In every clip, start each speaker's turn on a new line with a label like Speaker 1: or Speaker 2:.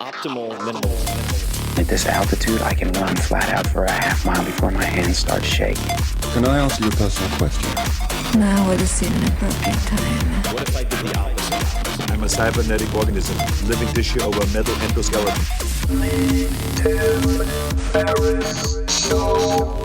Speaker 1: optimal minimalism.
Speaker 2: At this altitude, I can run flat out for a half mile before my hands start shaking.
Speaker 3: Can I answer your personal question?
Speaker 4: Now would seem an appropriate time.
Speaker 1: What if I did the opposite?
Speaker 5: I'm a cybernetic organism, living tissue over a metal endoskeleton.
Speaker 6: Tim Ferriss Show.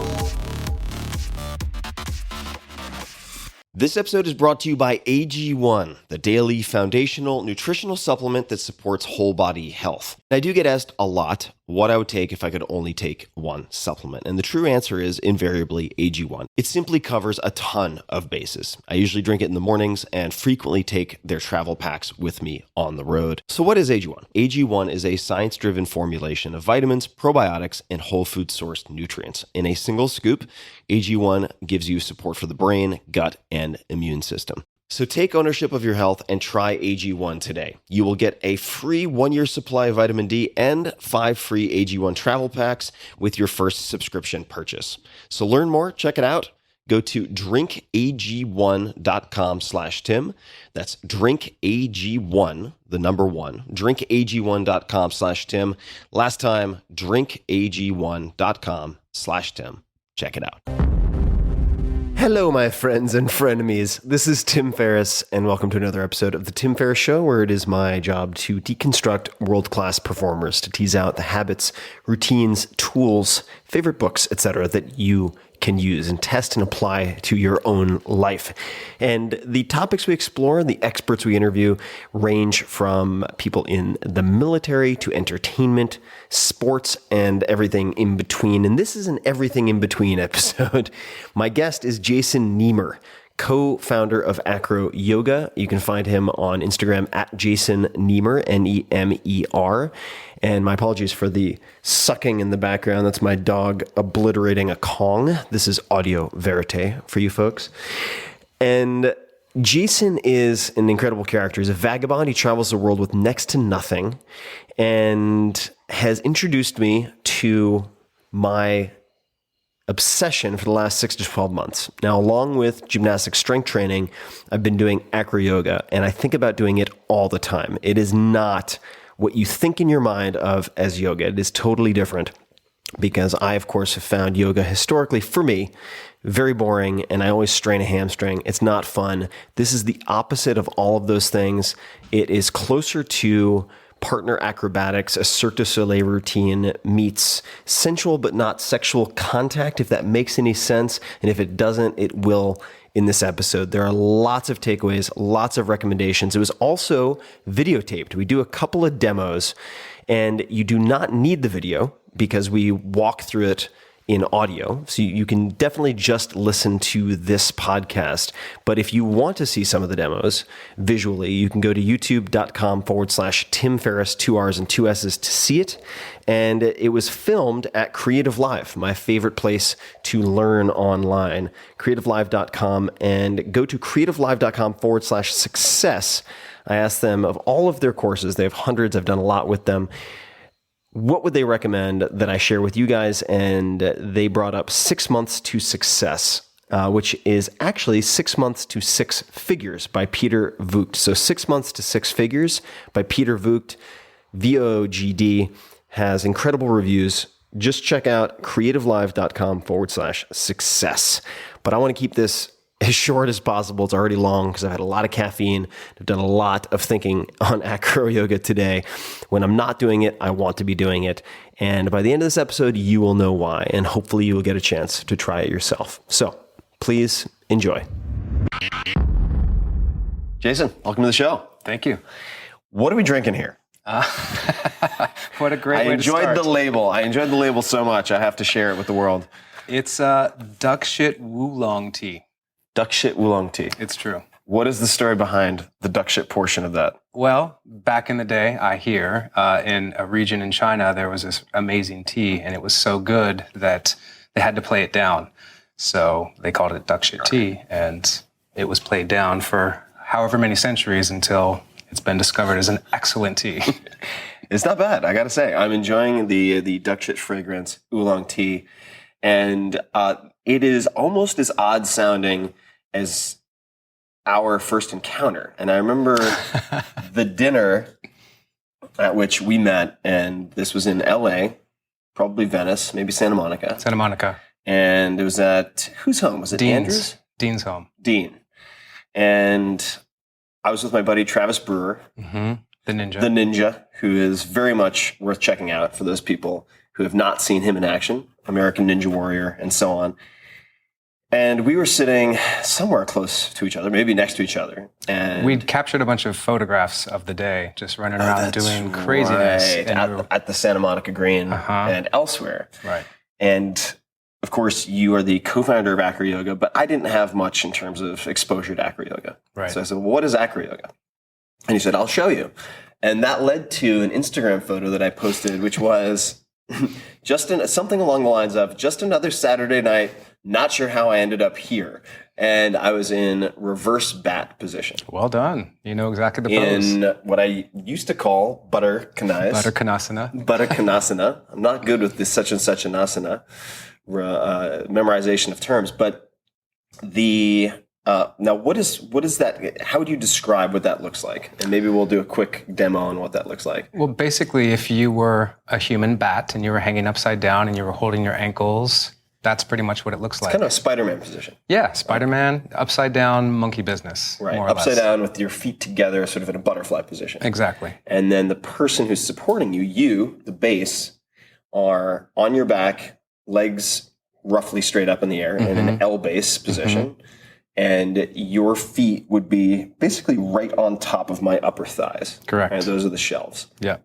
Speaker 7: This episode is brought to you by AG1, the daily foundational nutritional supplement that supports whole body health. And I do get asked a lot what I would take if I could only take one supplement. And the true answer is invariably AG1. It simply covers a ton of bases. I usually drink it in the mornings and frequently take their travel packs with me on the road. So what is AG1? AG1 is a science-driven formulation of vitamins, probiotics, and whole food sourced nutrients. In a single scoop, AG1 gives you support for the brain, gut, and immune system. So take ownership of your health and try AG1 today. You will get a free 1-year supply of vitamin D and 5 free AG1 travel packs with your first subscription purchase. So learn more, check it out. Go to drinkag1.com/Tim. That's drinkag1, the number 1, drinkag1.com/Tim. Last time, drinkag1.com/Tim. Check it out. Hello, my friends and frenemies. This is Tim Ferriss, and welcome to another episode of The Tim Ferriss Show, where it is my job to deconstruct world-class performers, to tease out the habits, routines, tools, favorite books, etc. that you can use and test and apply to your own life. And the topics we explore, the experts we interview, range from people in the military to entertainment, sports, and everything in between. And this is an everything in between episode. My guest is Jason Nemer, co-founder of AcroYoga. You can find him on Instagram at Jason Nemer, Nemer. And my apologies for the sucking in the background. That's my dog obliterating a Kong. This is audio verite for you folks. And Jason is an incredible character. He's a vagabond. He travels the world with next to nothing and has introduced me to my obsession for the last 6 to 12 months. Now, along with gymnastic strength training, I've been doing AcroYoga, and I think about doing it all the time. It is not what you think in your mind of as yoga. It is totally different because I, of course, have found yoga historically, for me, very boring, and I always strain a hamstring. It's not fun. This is the opposite of all of those things. It is closer to partner acrobatics. A Cirque du Soleil routine meets sensual but not sexual contact, if that makes any sense. And if it doesn't, it will in this episode. There are lots of takeaways, lots of recommendations. It was also videotaped. We do a couple of demos, and you do not need the video because we walk through it in audio. So you can definitely just listen to this podcast. But if you want to see some of the demos visually, you can go to youtube.com/Tim Ferriss, 2 R's and 2 S's to see it. And it was filmed at Creative Live, my favorite place to learn online, creativelive.com, and go to creativelive.com/success. I asked them of all of their courses, they have hundreds, I've done a lot with them, what would they recommend that I share with you guys? And they brought up 6 months to success, which is actually 6 months to 6 figures by Peter Voogd. So 6 months to 6 figures by Peter Voogd, VOGD, has incredible reviews. Just check out creativelive.com/success. But I want to keep this as short as possible. It's already long because I've had a lot of caffeine. I've done a lot of thinking on AcroYoga today. When I'm not doing it, I want to be doing it. And by the end of this episode, you will know why. And hopefully you will get a chance to try it yourself. So please enjoy. Jason, welcome to the show.
Speaker 8: Thank you.
Speaker 7: What are we drinking here?
Speaker 8: What a great way to start.
Speaker 7: I enjoyed the label so much. I have to share it with the world.
Speaker 8: It's duck shit oolong tea.
Speaker 7: Duck shit oolong tea.
Speaker 8: It's true.
Speaker 7: What is the story behind the duck shit portion of that?
Speaker 8: Well, back in the day, I hear, in a region in China, there was this amazing tea, and it was so good that they had to play it down. So they called it duck shit tea, and it was played down for however many centuries until it's been discovered as an excellent tea.
Speaker 7: It's not bad, I gotta say. I'm enjoying the duck shit fragrance oolong tea, and it is almost as odd sounding as our first encounter. And I remember the dinner at which we met, and this was in LA, probably Venice, maybe Santa Monica.
Speaker 8: Santa Monica.
Speaker 7: And it was at, whose home? Was it Andrew's?
Speaker 8: Dean's home.
Speaker 7: Dean. And I was with my buddy Travis Brewer.
Speaker 8: Mm-hmm. The Ninja.
Speaker 7: The Ninja, who is very much worth checking out for those people who have not seen him in action. American Ninja Warrior, and so on. And we were sitting somewhere close to each other, maybe next to each other. And
Speaker 8: we'd captured a bunch of photographs of the day, just running around doing craziness.
Speaker 7: Right. At the Santa Monica Green and elsewhere.
Speaker 8: Right.
Speaker 7: And of course, you are the co-founder of AcroYoga, but I didn't have much in terms of exposure to AcroYoga.
Speaker 8: Right.
Speaker 7: So I said, well, what is AcroYoga? And he said, I'll show you. And that led to an Instagram photo that I posted, which was something along the lines of, just another Saturday night, not sure how I ended up here. And I was in reverse bat position.
Speaker 8: Well done. You know exactly the pose.
Speaker 7: In what I used to call Butter
Speaker 8: Konasana.
Speaker 7: Butter Konasana. I'm not good with this such and such an asana memorization of terms, but now what is that? How would you describe what that looks like? And maybe we'll do a quick demo on what that looks like.
Speaker 8: Well, basically, if you were a human bat and you were hanging upside down and you were holding your ankles, that's pretty much what it looks like.
Speaker 7: Kind of a Spider-Man position.
Speaker 8: Yeah, Spider-Man, upside down, monkey business.
Speaker 7: Right,
Speaker 8: more or
Speaker 7: upside
Speaker 8: less.
Speaker 7: down with your feet together, sort of in a butterfly position.
Speaker 8: Exactly.
Speaker 7: And then the person who's supporting you, the base, are on your back, legs roughly straight up in the air in an L base position. And your feet would be basically right on top of my upper thighs.
Speaker 8: Correct.
Speaker 7: And those are the shelves.
Speaker 8: Yeah.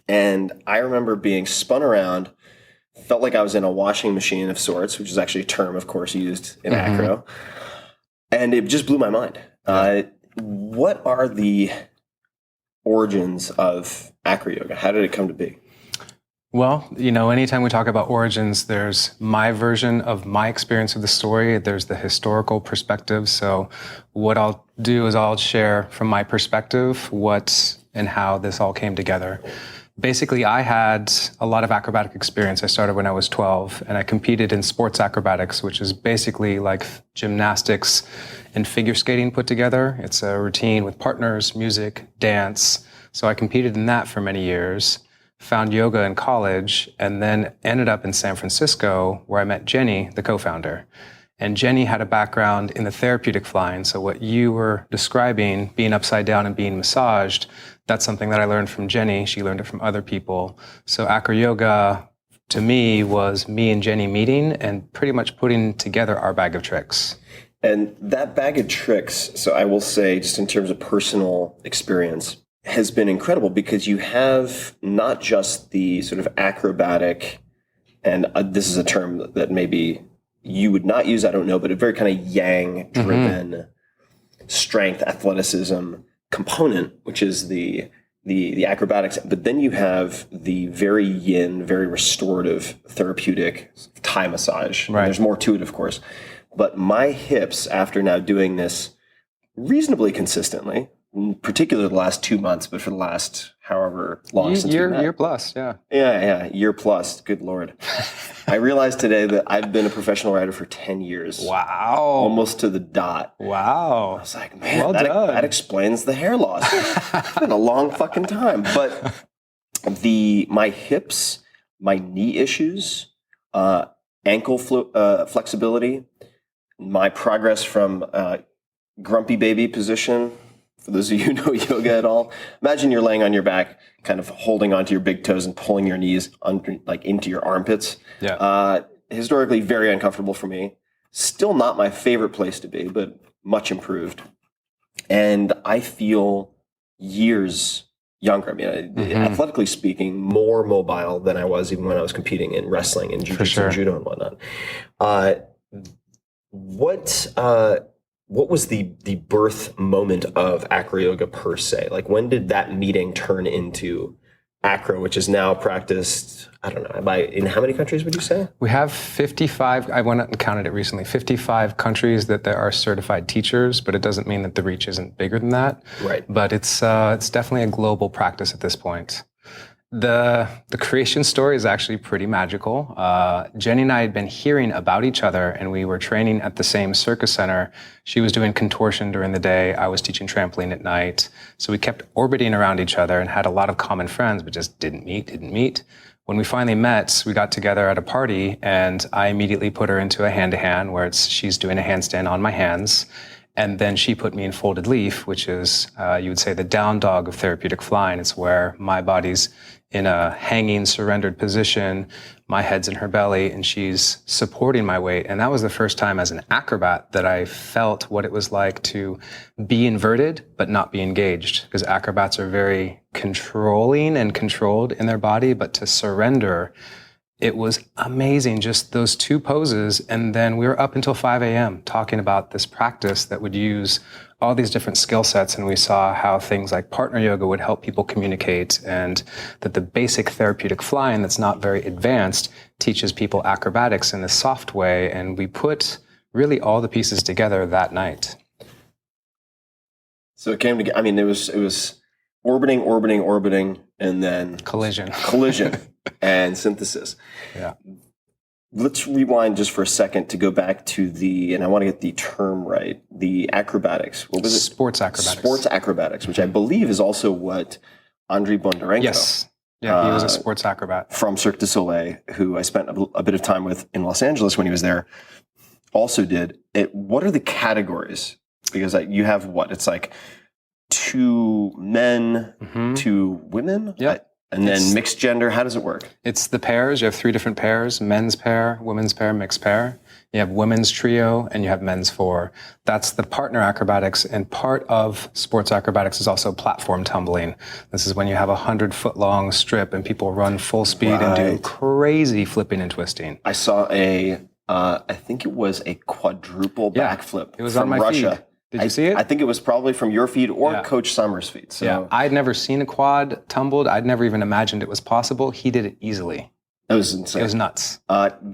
Speaker 7: And I remember being spun around, felt like I was in a washing machine of sorts, which is actually a term, of course, used in acro. And it just blew my mind. What are the origins of AcroYoga? How did it come to be?
Speaker 8: Well, anytime we talk about origins, there's my version of my experience of the story. There's the historical perspective. So what I'll do is I'll share from my perspective what and how this all came together. Basically, I had a lot of acrobatic experience. I started when I was 12, and I competed in sports acrobatics, which is basically like gymnastics and figure skating put together. It's a routine with partners, music, dance. So I competed in that for many years, found yoga in college, and then ended up in San Francisco, where I met Jenny, the co-founder. And Jenny had a background in the therapeutic flying. So what you were describing, being upside down and being massaged, that's something that I learned from Jenny. She learned it from other people. So AcroYoga, to me, was me and Jenny meeting and pretty much putting together our bag of tricks.
Speaker 7: And that bag of tricks, so I will say, just in terms of personal experience, has been incredible because you have not just the sort of acrobatic, and this is a term that maybe you would not use, I don't know, but a very kind of yang-driven strength, athleticism component, which is the acrobatics. But then you have the very yin, very restorative, therapeutic Thai massage.
Speaker 8: Right.
Speaker 7: There's more to it, of course. But my hips, after now doing this reasonably consistently, particularly the last 2 months, but for the last however long since we met.
Speaker 8: Year plus, yeah.
Speaker 7: Yeah, year plus. Good Lord. I realized today that I've been a professional rider for 10 years.
Speaker 8: Wow.
Speaker 7: Almost to the dot.
Speaker 8: Wow.
Speaker 7: I was like, man,
Speaker 8: well
Speaker 7: that explains the hair loss. It's been a long fucking time. But my hips, my knee issues, ankle flexibility, my progress from grumpy baby position. For those of you who know yoga at all, imagine you're laying on your back, kind of holding onto your big toes and pulling your knees under, like into your armpits.
Speaker 8: Yeah.
Speaker 7: Historically, very uncomfortable for me. Still not my favorite place to be, but much improved. And I feel years younger. I mean, athletically speaking, more mobile than I was even when I was competing in wrestling and jiu-jitsu and judo and whatnot. What was the birth moment of AcroYoga per se? Like, when did that meeting turn into acro, which is now practiced, I don't know, in how many countries would you say?
Speaker 8: We have 55, I went out and counted it recently, 55 countries that there are certified teachers, but it doesn't mean that the reach isn't bigger than that.
Speaker 7: Right.
Speaker 8: But it's definitely a global practice at this point. The creation story is actually pretty magical. Jenny and I had been hearing about each other, and we were training at the same circus center. She was doing contortion during the day. I was teaching trampoline at night. So we kept orbiting around each other and had a lot of common friends, but just didn't meet. When we finally met, we got together at a party, and I immediately put her into a hand-to-hand where she's doing a handstand on my hands. And then she put me in folded leaf, which is, you would say, the down dog of therapeutic flying. It's where my body's in a hanging, surrendered position, my head's in her belly, and she's supporting my weight. And that was the first time as an acrobat that I felt what it was like to be inverted, but not be engaged. Because acrobats are very controlling and controlled in their body, but to surrender, it was amazing, just those two poses. And then we were up until 5 a.m. talking about this practice that would use all these different skill sets. And we saw how things like partner yoga would help people communicate, and that the basic therapeutic flying that's not very advanced teaches people acrobatics in a soft way. And we put really all the pieces together that night.
Speaker 7: So it came together. I mean, it was orbiting, and then collision and synthesis.
Speaker 8: Yeah.
Speaker 7: Let's rewind just for a second to go back to and I want to get the term right, the acrobatics. What was it?
Speaker 8: Sports acrobatics.
Speaker 7: Sports acrobatics, which I believe is also what Andriy Bondarenko.
Speaker 8: Yes. Yeah, he was a sports acrobat.
Speaker 7: From Cirque du Soleil, who I spent a bit of time with in Los Angeles when he was there, also did. What are the categories? Because you have what? It's like 2 men, 2 women?
Speaker 8: Yeah.
Speaker 7: And then mixed gender, how does it work?
Speaker 8: It's the pairs. You have 3 different pairs: men's pair, women's pair, mixed pair. You have women's trio, and you have men's 4. That's the partner acrobatics. And part of sports acrobatics is also platform tumbling. This is when you have a 100-foot-long strip and people run full speed and do crazy flipping and twisting.
Speaker 7: I saw I think it was a quadruple backflip
Speaker 8: it was
Speaker 7: from
Speaker 8: on my
Speaker 7: Russia.
Speaker 8: Feed. Did you see it?
Speaker 7: I think it was probably from your feed or Coach Summers' feed. So.
Speaker 8: Yeah, I'd never seen a quad tumbled. I'd never even imagined it was possible. He did it easily.
Speaker 7: It was insane.
Speaker 8: It was nuts.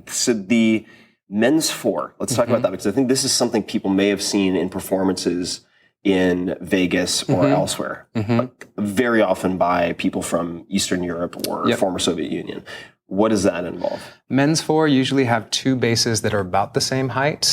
Speaker 7: So the men's 4, let's talk about that, because I think this is something people may have seen in performances in Vegas or elsewhere, like very often by people from Eastern Europe or former Soviet Union. What does that involve?
Speaker 8: Men's 4 usually have 2 bases that are about the same height,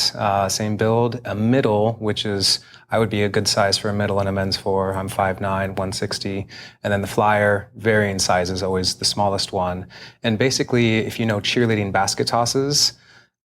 Speaker 8: same build, a middle, which is, I would be a good size for a middle in a men's 4. I'm 5'9", 160. And then the flyer, varying sizes, always the smallest one. And basically, if you know cheerleading basket tosses,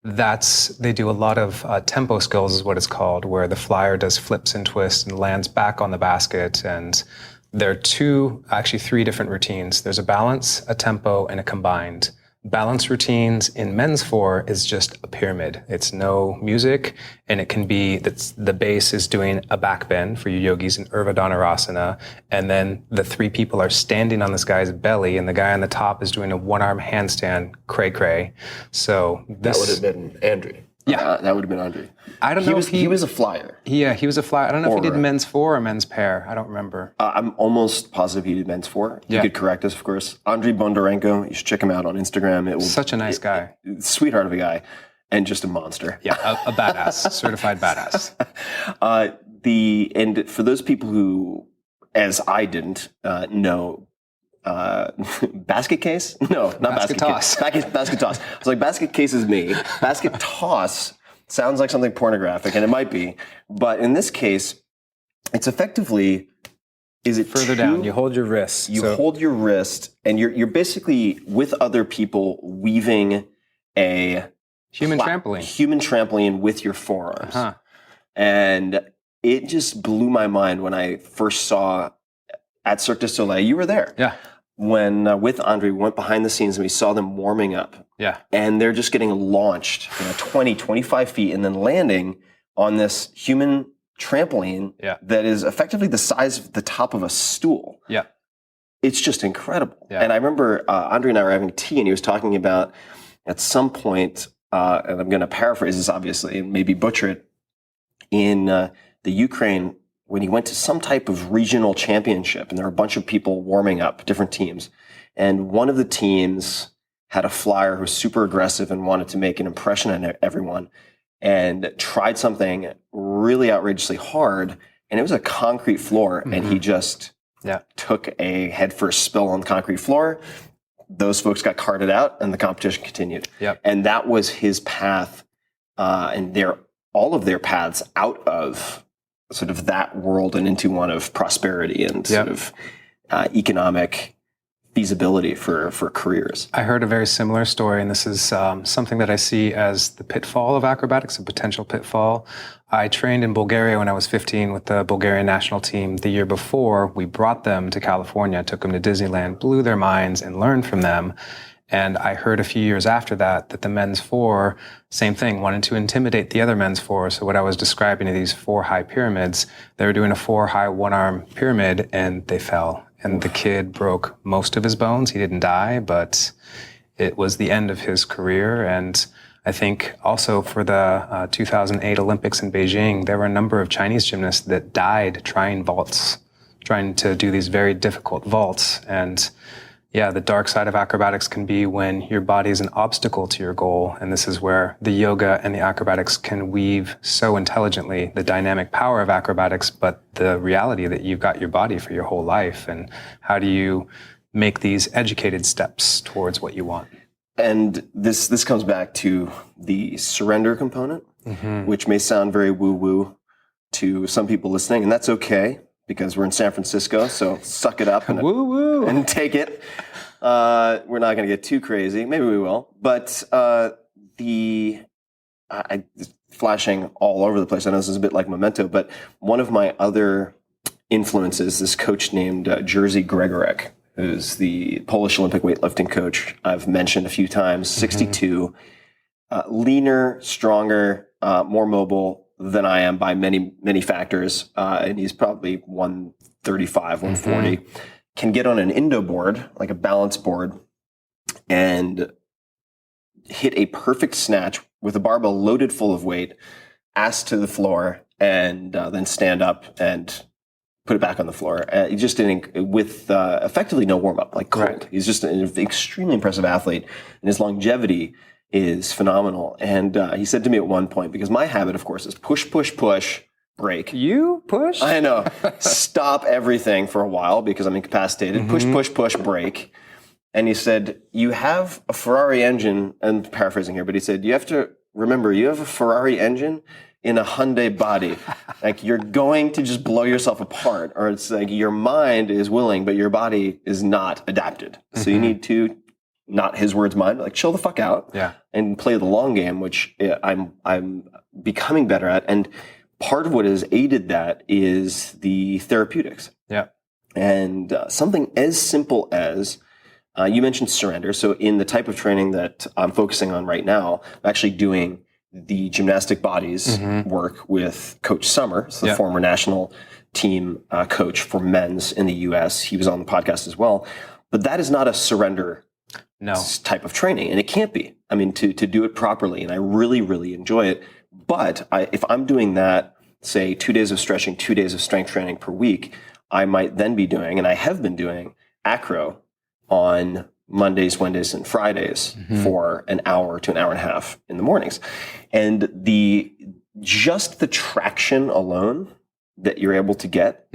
Speaker 8: they do a lot of tempo skills is what it's called, where the flyer does flips and twists and lands back on the basket. And there are 3 different routines. There's a balance, a tempo, and a combined. Balance routines in men's 4 is just a pyramid. It's no music, and it can be that the base is doing a back bend for you yogis in Urdhva Dhanurasana, and then the 3 people are standing on this guy's belly, and the guy on the top is doing a 1-arm handstand, cray-cray. So
Speaker 7: that would have been Andrew.
Speaker 8: Yeah.
Speaker 7: That would have been Andrew.
Speaker 8: I don't know if
Speaker 7: he was a flyer.
Speaker 8: Yeah, he was a flyer. I don't know if he did men's 4 or men's pair. I don't remember.
Speaker 7: I'm almost positive he did men's 4. You could correct us, of course. Andriy Bondarenko, you should check him out on Instagram. Such
Speaker 8: a nice guy.
Speaker 7: Sweetheart of a guy, and just a monster.
Speaker 8: Yeah, a badass, certified badass.
Speaker 7: And for those people who, as I didn't know, basket case? No, not basket
Speaker 8: toss.
Speaker 7: Case. Basket toss. I was like, basket case is me. Basket toss sounds like something pornographic, and it might be. But in this case, it's effectively, is it
Speaker 8: further down? You hold your wrist.
Speaker 7: You hold your wrist, and you're basically with other people weaving a
Speaker 8: human
Speaker 7: trampoline with your forearms. And it just blew my mind when I first saw at Cirque du Soleil. You were there.
Speaker 8: Yeah.
Speaker 7: When with Andre, we went behind the scenes and we saw them warming up.
Speaker 8: Yeah.
Speaker 7: And they're just getting launched 20, 25 feet and then landing on this human trampoline that is effectively the size of the top of a stool.
Speaker 8: Yeah.
Speaker 7: It's just incredible. Yeah.
Speaker 8: Yeah.
Speaker 7: And I remember Andre and I were having tea and he was talking about at some point, and I'm going to paraphrase this obviously and maybe butcher it, in the Ukraine, when he went to some type of regional championship, and there were a bunch of people warming up, different teams. And one of the teams had a flyer who was super aggressive and wanted to make an impression on everyone and tried something really outrageously hard. And it was a concrete floor, and he just
Speaker 8: Yeah.
Speaker 7: took a headfirst spill on the concrete floor. Those folks got carted out, and the competition continued.
Speaker 8: Yep.
Speaker 7: And that was his path, and all of their paths out of sort of that world and into one of prosperity and sort of economic feasibility for careers.
Speaker 8: I heard a very similar story, and this is something that I see as the pitfall of acrobatics, a potential pitfall. I trained in Bulgaria when I was 15 with the Bulgarian national team. The year before, we brought them to California, took them to Disneyland, blew their minds, and learned from them. And I heard a few years after that the men's four, same thing, wanted to intimidate the other men's four. So what I was describing to these 4 high pyramids, they were doing a 4 high one-arm pyramid, and they fell. And the kid broke most of his bones. He didn't die, but it was the end of his career. And I think also for the 2008 Olympics in Beijing, there were a number of Chinese gymnasts that died trying to do these very difficult vaults. And yeah, the dark side of acrobatics can be when your body is an obstacle to your goal. And this is where the yoga and the acrobatics can weave so intelligently the dynamic power of acrobatics, but the reality that you've got your body for your whole life. And how do you make these educated steps towards what you want?
Speaker 7: And this comes back to the surrender component, which may sound very woo-woo to some people listening, and that's okay, because we're in San Francisco, so suck it up and take it. We're not going to get too crazy. Maybe we will. But flashing all over the place. I know this is a bit like Memento, but one of my other influences, this coach named Jerzy Gregorek, who's the Polish Olympic weightlifting coach I've mentioned a few times, 62, leaner, stronger, more mobile than I am by many, many factors. And he's probably 135, 140, can get on an Indo board, like a balance board, and hit a perfect snatch with a barbell loaded full of weight, ass to the floor, and then stand up and put it back on the floor. He just did with effectively no warm-up, like cold. Right. He's just an extremely impressive athlete, and his longevity is phenomenal. And he said to me at one point, because my habit, of course, is push, push, push, break.
Speaker 8: You push?
Speaker 7: I know. Stop everything for a while because I'm incapacitated. Push, push, push, break. And he said, you have a Ferrari engine, I'm paraphrasing here, but he said, you have to remember, you have a Ferrari engine in a Hyundai body. Like, you're going to just blow yourself apart, or it's like your mind is willing, but your body is not adapted. So you need to, not his words, mine, like chill the fuck out and play the long game, which I'm becoming better at. And part of what has aided that is the therapeutics.
Speaker 8: Yeah.
Speaker 7: And something as simple as, you mentioned surrender. So in the type of training that I'm focusing on right now, I'm actually doing the gymnastic bodies work with Coach Summer, so the former national team coach for men's in the U.S. He was on the podcast as well. But that is not a surrender type of training, and it can't be. I mean, to do it properly, and I really, really enjoy it. But if I'm doing that, say 2 days of stretching, 2 days of strength training per week, I might then be doing, and I have been doing, acro on Mondays, Wednesdays, and Fridays for an hour to an hour and a half in the mornings. And just the traction alone that you're able to get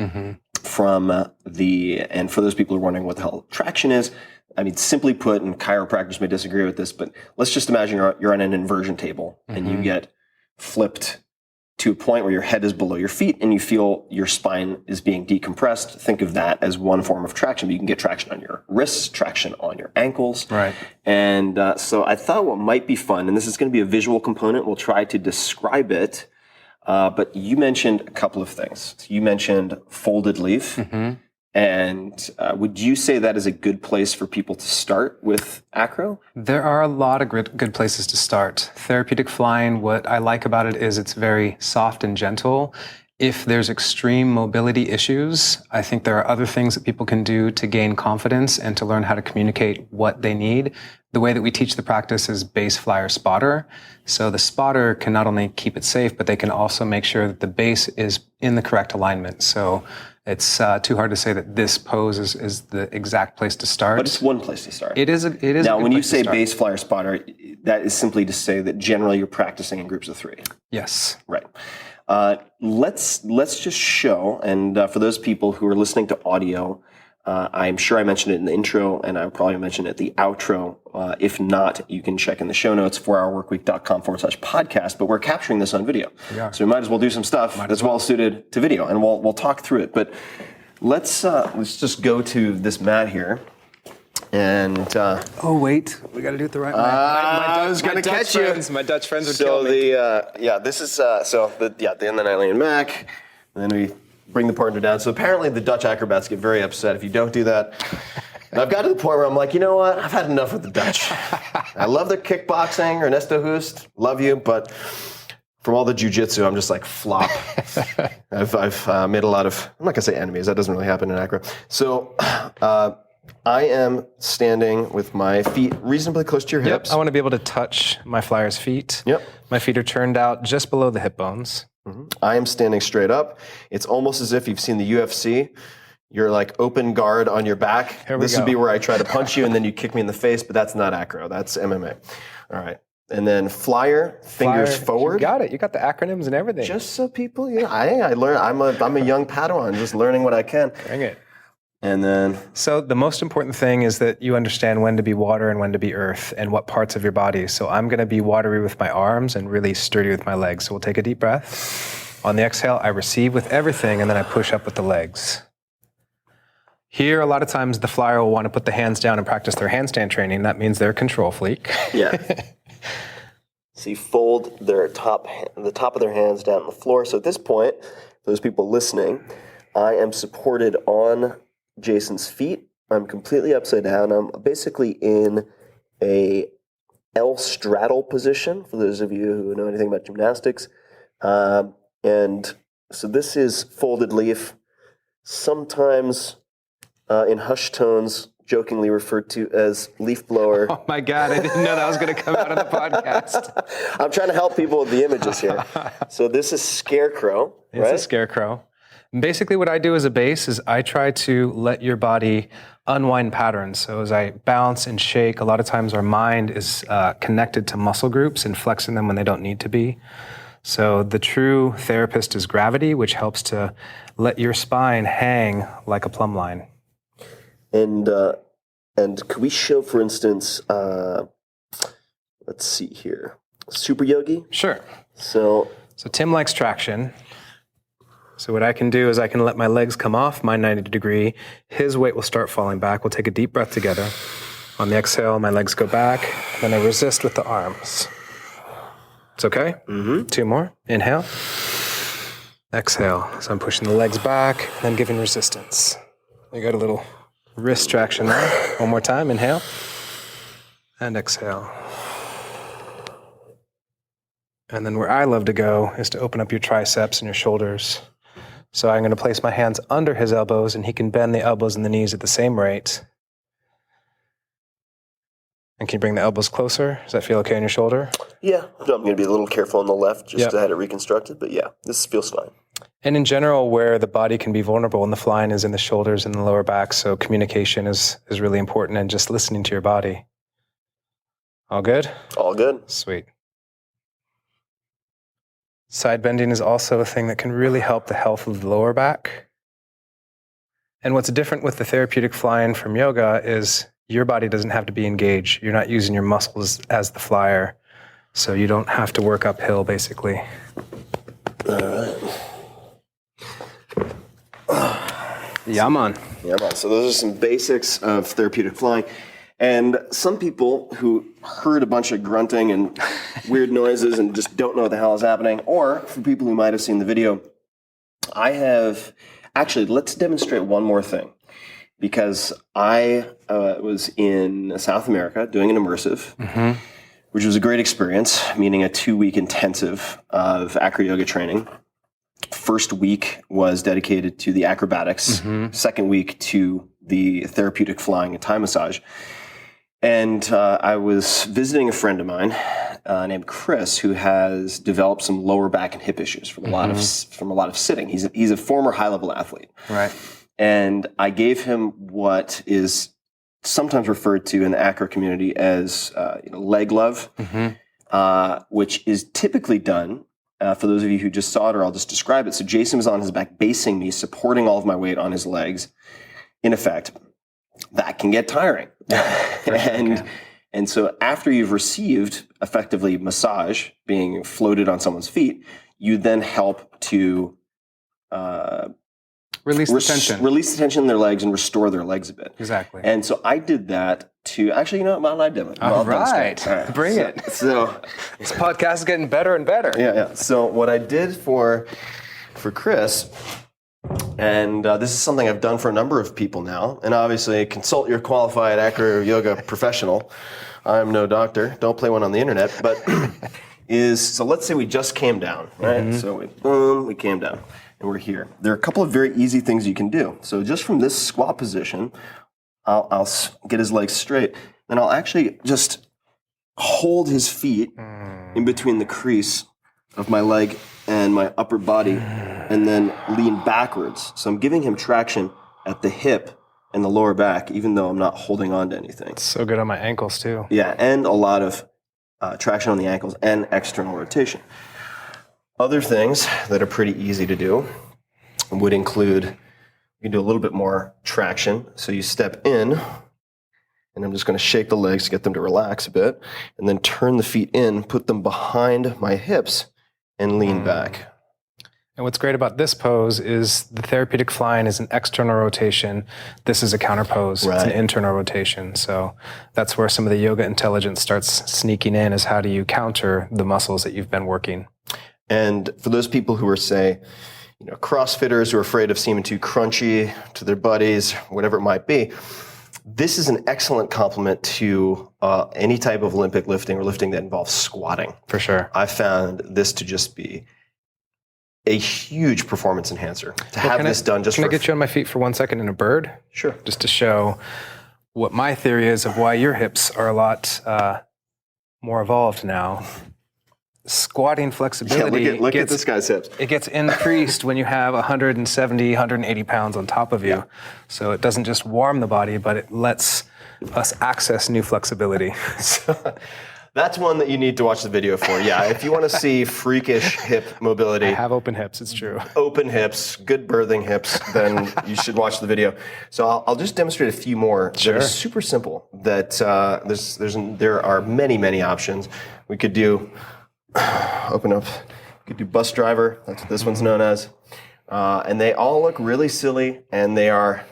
Speaker 7: from and for those people who are wondering what the hell traction is, I mean, simply put, and chiropractors may disagree with this, but let's just imagine you're on an inversion table and you get flipped to a point where your head is below your feet and you feel your spine is being decompressed. Think of that as one form of traction. But you can get traction on your wrists, traction on your ankles.
Speaker 8: Right.
Speaker 7: And so I thought what might be fun, and this is going to be a visual component, we'll try to describe it. But you mentioned a couple of things. So you mentioned folded leaf. And would you say that is a good place for people to start with acro?
Speaker 8: There are a lot of good places to start. Therapeutic flying, what I like about it is it's very soft and gentle. If there's extreme mobility issues, I think there are other things that people can do to gain confidence and to learn how to communicate what they need. The way that we teach the practice is base, flyer, spotter. So the spotter can not only keep it safe, but they can also make sure that the base is in the correct alignment. So it's too hard to say that this pose is the exact place to start.
Speaker 7: But it's one place to start.
Speaker 8: It is.
Speaker 7: Now, when you say base, flyer, spotter, that is simply to say that generally you're practicing in groups of 3.
Speaker 8: Yes.
Speaker 7: Right. Let's just show, and for those people who are listening to audio, I'm sure I mentioned it in the intro, and I'll probably mention it at the outro. If not, you can check in the show notes, 4hourworkweek.com/podcast, but we're capturing this on video. So we might as well do some stuff that's well suited to video, and we'll talk through it. But let's just go to this mat here. And
Speaker 8: oh wait, we got to do it the right way.
Speaker 7: I was going to catch you.
Speaker 8: My Dutch friends would kill me.
Speaker 7: This is and then I lean back, and then we bring the partner down. So apparently the Dutch acrobats get very upset if you don't do that. And I've got to the point where I'm like, you know what? I've had enough with the Dutch. I love their kickboxing, Ernesto Hoost, love you, but from all the jiu-jitsu, I'm just like flop. I've made a lot of, I'm not going to say enemies. That doesn't really happen in acro. So I am standing with my feet reasonably close to your hips.
Speaker 8: I want to be able to touch my flyer's feet.
Speaker 7: Yep.
Speaker 8: My feet are turned out just below the hip bones.
Speaker 7: I am standing straight up. It's almost as if you've seen the UFC. You're like open guard on your back. This would be where I try to punch you and then you kick me in the face, but that's not acro. That's MMA. All right. And then flyer, fingers forward.
Speaker 8: You got it. You got the acronyms and everything.
Speaker 7: Just so people, I learn. I'm a young Padawan, just learning what I can.
Speaker 8: Bring it.
Speaker 7: And then,
Speaker 8: so the most important thing is that you understand when to be water and when to be earth and what parts of your body. So I'm going to be watery with my arms and really sturdy with my legs. So we'll take a deep breath. On the exhale, I receive with everything, and then I push up with the legs. Here, a lot of times the flyer will want to put the hands down and practice their handstand training. That means they're a control freak.
Speaker 7: Yeah. So you fold the top of their hands down on the floor. So at this point, those people listening, I am supported on Jason's feet. I'm completely upside down. I'm basically in a L straddle position, for those of you who know anything about gymnastics. And so this is folded leaf, sometimes in hushed tones, jokingly referred to as leaf blower.
Speaker 8: Oh my God, I didn't know that was going to come out of the podcast.
Speaker 7: I'm trying to help people with the images here. So this is scarecrow, right?
Speaker 8: It's a scarecrow. Basically what I do as a base is I try to let your body unwind patterns. So as I bounce and shake, a lot of times our mind is connected to muscle groups and flexing them when they don't need to be. So the true therapist is gravity, which helps to let your spine hang like a plumb line.
Speaker 7: And could we show, for instance, let's see here, Super Yogi?
Speaker 8: Sure.
Speaker 7: So
Speaker 8: Tim likes traction. So what I can do is I can let my legs come off my 90 degree. His weight will start falling back. We'll take a deep breath together. On the exhale, my legs go back. Then I resist with the arms. It's okay? Mm-hmm. 2 more. Inhale. Exhale. So I'm pushing the legs back, then giving resistance. You got a little wrist traction there. One more time. Inhale. And exhale. And then where I love to go is to open up your triceps and your shoulders. So I'm going to place my hands under his elbows, and he can bend the elbows and the knees at the same rate. And can you bring the elbows closer? Does that feel okay on your shoulder?
Speaker 7: Yeah, I'm going to be a little careful on the left just to have it reconstructed, but yeah, this feels fine.
Speaker 8: And in general, where the body can be vulnerable in the flying is in the shoulders and the lower back, so communication is really important, and just listening to your body. All good?
Speaker 7: All good.
Speaker 8: Sweet. Side bending is also a thing that can really help the health of the lower back. And what's different with the therapeutic flying from yoga is your body doesn't have to be engaged. You're not using your muscles as the flyer, so you don't have to work uphill, basically.
Speaker 7: All right.
Speaker 8: Yeah, man.
Speaker 7: Yeah, man. So those are some basics of therapeutic flying. And some people who heard a bunch of grunting and weird noises and just don't know what the hell is happening, or for people who might have seen the video, let's demonstrate one more thing. Because I was in South America doing an immersive, which was a great experience, meaning a 2-week intensive of AcroYoga training. First week was dedicated to the acrobatics, second week to the therapeutic flying and Thai massage. And I was visiting a friend of mine named Chris, who has developed some lower back and hip issues from a lot of sitting. He's a former high-level athlete.
Speaker 8: Right.
Speaker 7: And I gave him what is sometimes referred to in the acro community as leg love, which is typically done For those of you who just saw it, or I'll just describe it. So Jason was on his back, basing me, supporting all of my weight on his legs. In effect, that can get tiring. And so after you've received effectively massage being floated on someone's feet, you then help to
Speaker 8: Release the tension.
Speaker 7: Release the tension in their legs and restore their legs a bit.
Speaker 8: Exactly.
Speaker 7: And so I did that to, actually, you know what, I did it.
Speaker 8: All right. Bring it.
Speaker 7: So
Speaker 8: this podcast is getting better and better.
Speaker 7: Yeah. So what I did for Chris, and this is something I've done for a number of people now, and obviously consult your qualified AcroYoga professional. I'm no doctor. Don't play one on the internet. But so let's say we just came down, right? Mm-hmm. So we came down, and we're here. There are a couple of very easy things you can do. So just from this squat position, I'll get his legs straight, then I'll actually just hold his feet in between the crease of my leg and my upper body, and then lean backwards. So I'm giving him traction at the hip and the lower back, even though I'm not holding on to anything.
Speaker 8: It's so good on my ankles too.
Speaker 7: Yeah, and a lot of traction on the ankles and external rotation. Other things that are pretty easy to do would include, you do a little bit more traction. So you step in, and I'm just going to shake the legs to get them to relax a bit, and then turn the feet in, put them behind my hips, and lean back.
Speaker 8: And what's great about this pose is the therapeutic flying is an external rotation. This is a counter pose. Right. It's an internal rotation. So that's where some of the yoga intelligence starts sneaking in, is how do you counter the muscles that you've been working.
Speaker 7: And for those people who are, say, CrossFitters who are afraid of seeming too crunchy to their buddies, whatever it might be, this is an excellent complement to any type of Olympic lifting or lifting that involves squatting.
Speaker 8: For sure.
Speaker 7: I found this to just be a huge performance enhancer. To have this done just
Speaker 8: Can I get you on my feet for 1 second in a bird?
Speaker 7: Sure.
Speaker 8: Just to show what my theory is of why your hips are a lot more evolved now. Squatting flexibility.
Speaker 7: Yeah, look at this guy's hips.
Speaker 8: It gets increased when you have 170, 180 pounds on top of you. Yeah. So it doesn't just warm the body, but it lets us access new flexibility.
Speaker 7: So, that's one that you need to watch the video for. Yeah, if you want to see freakish hip mobility.
Speaker 8: I have open hips, it's true.
Speaker 7: Open hips, good birthing hips, then you should watch the video. So I'll just demonstrate a few more.
Speaker 8: Sure.
Speaker 7: That are super simple. That there are many, many options. We could do open up. You could do bus driver. That's what this one's known as. And they all look really silly, and they are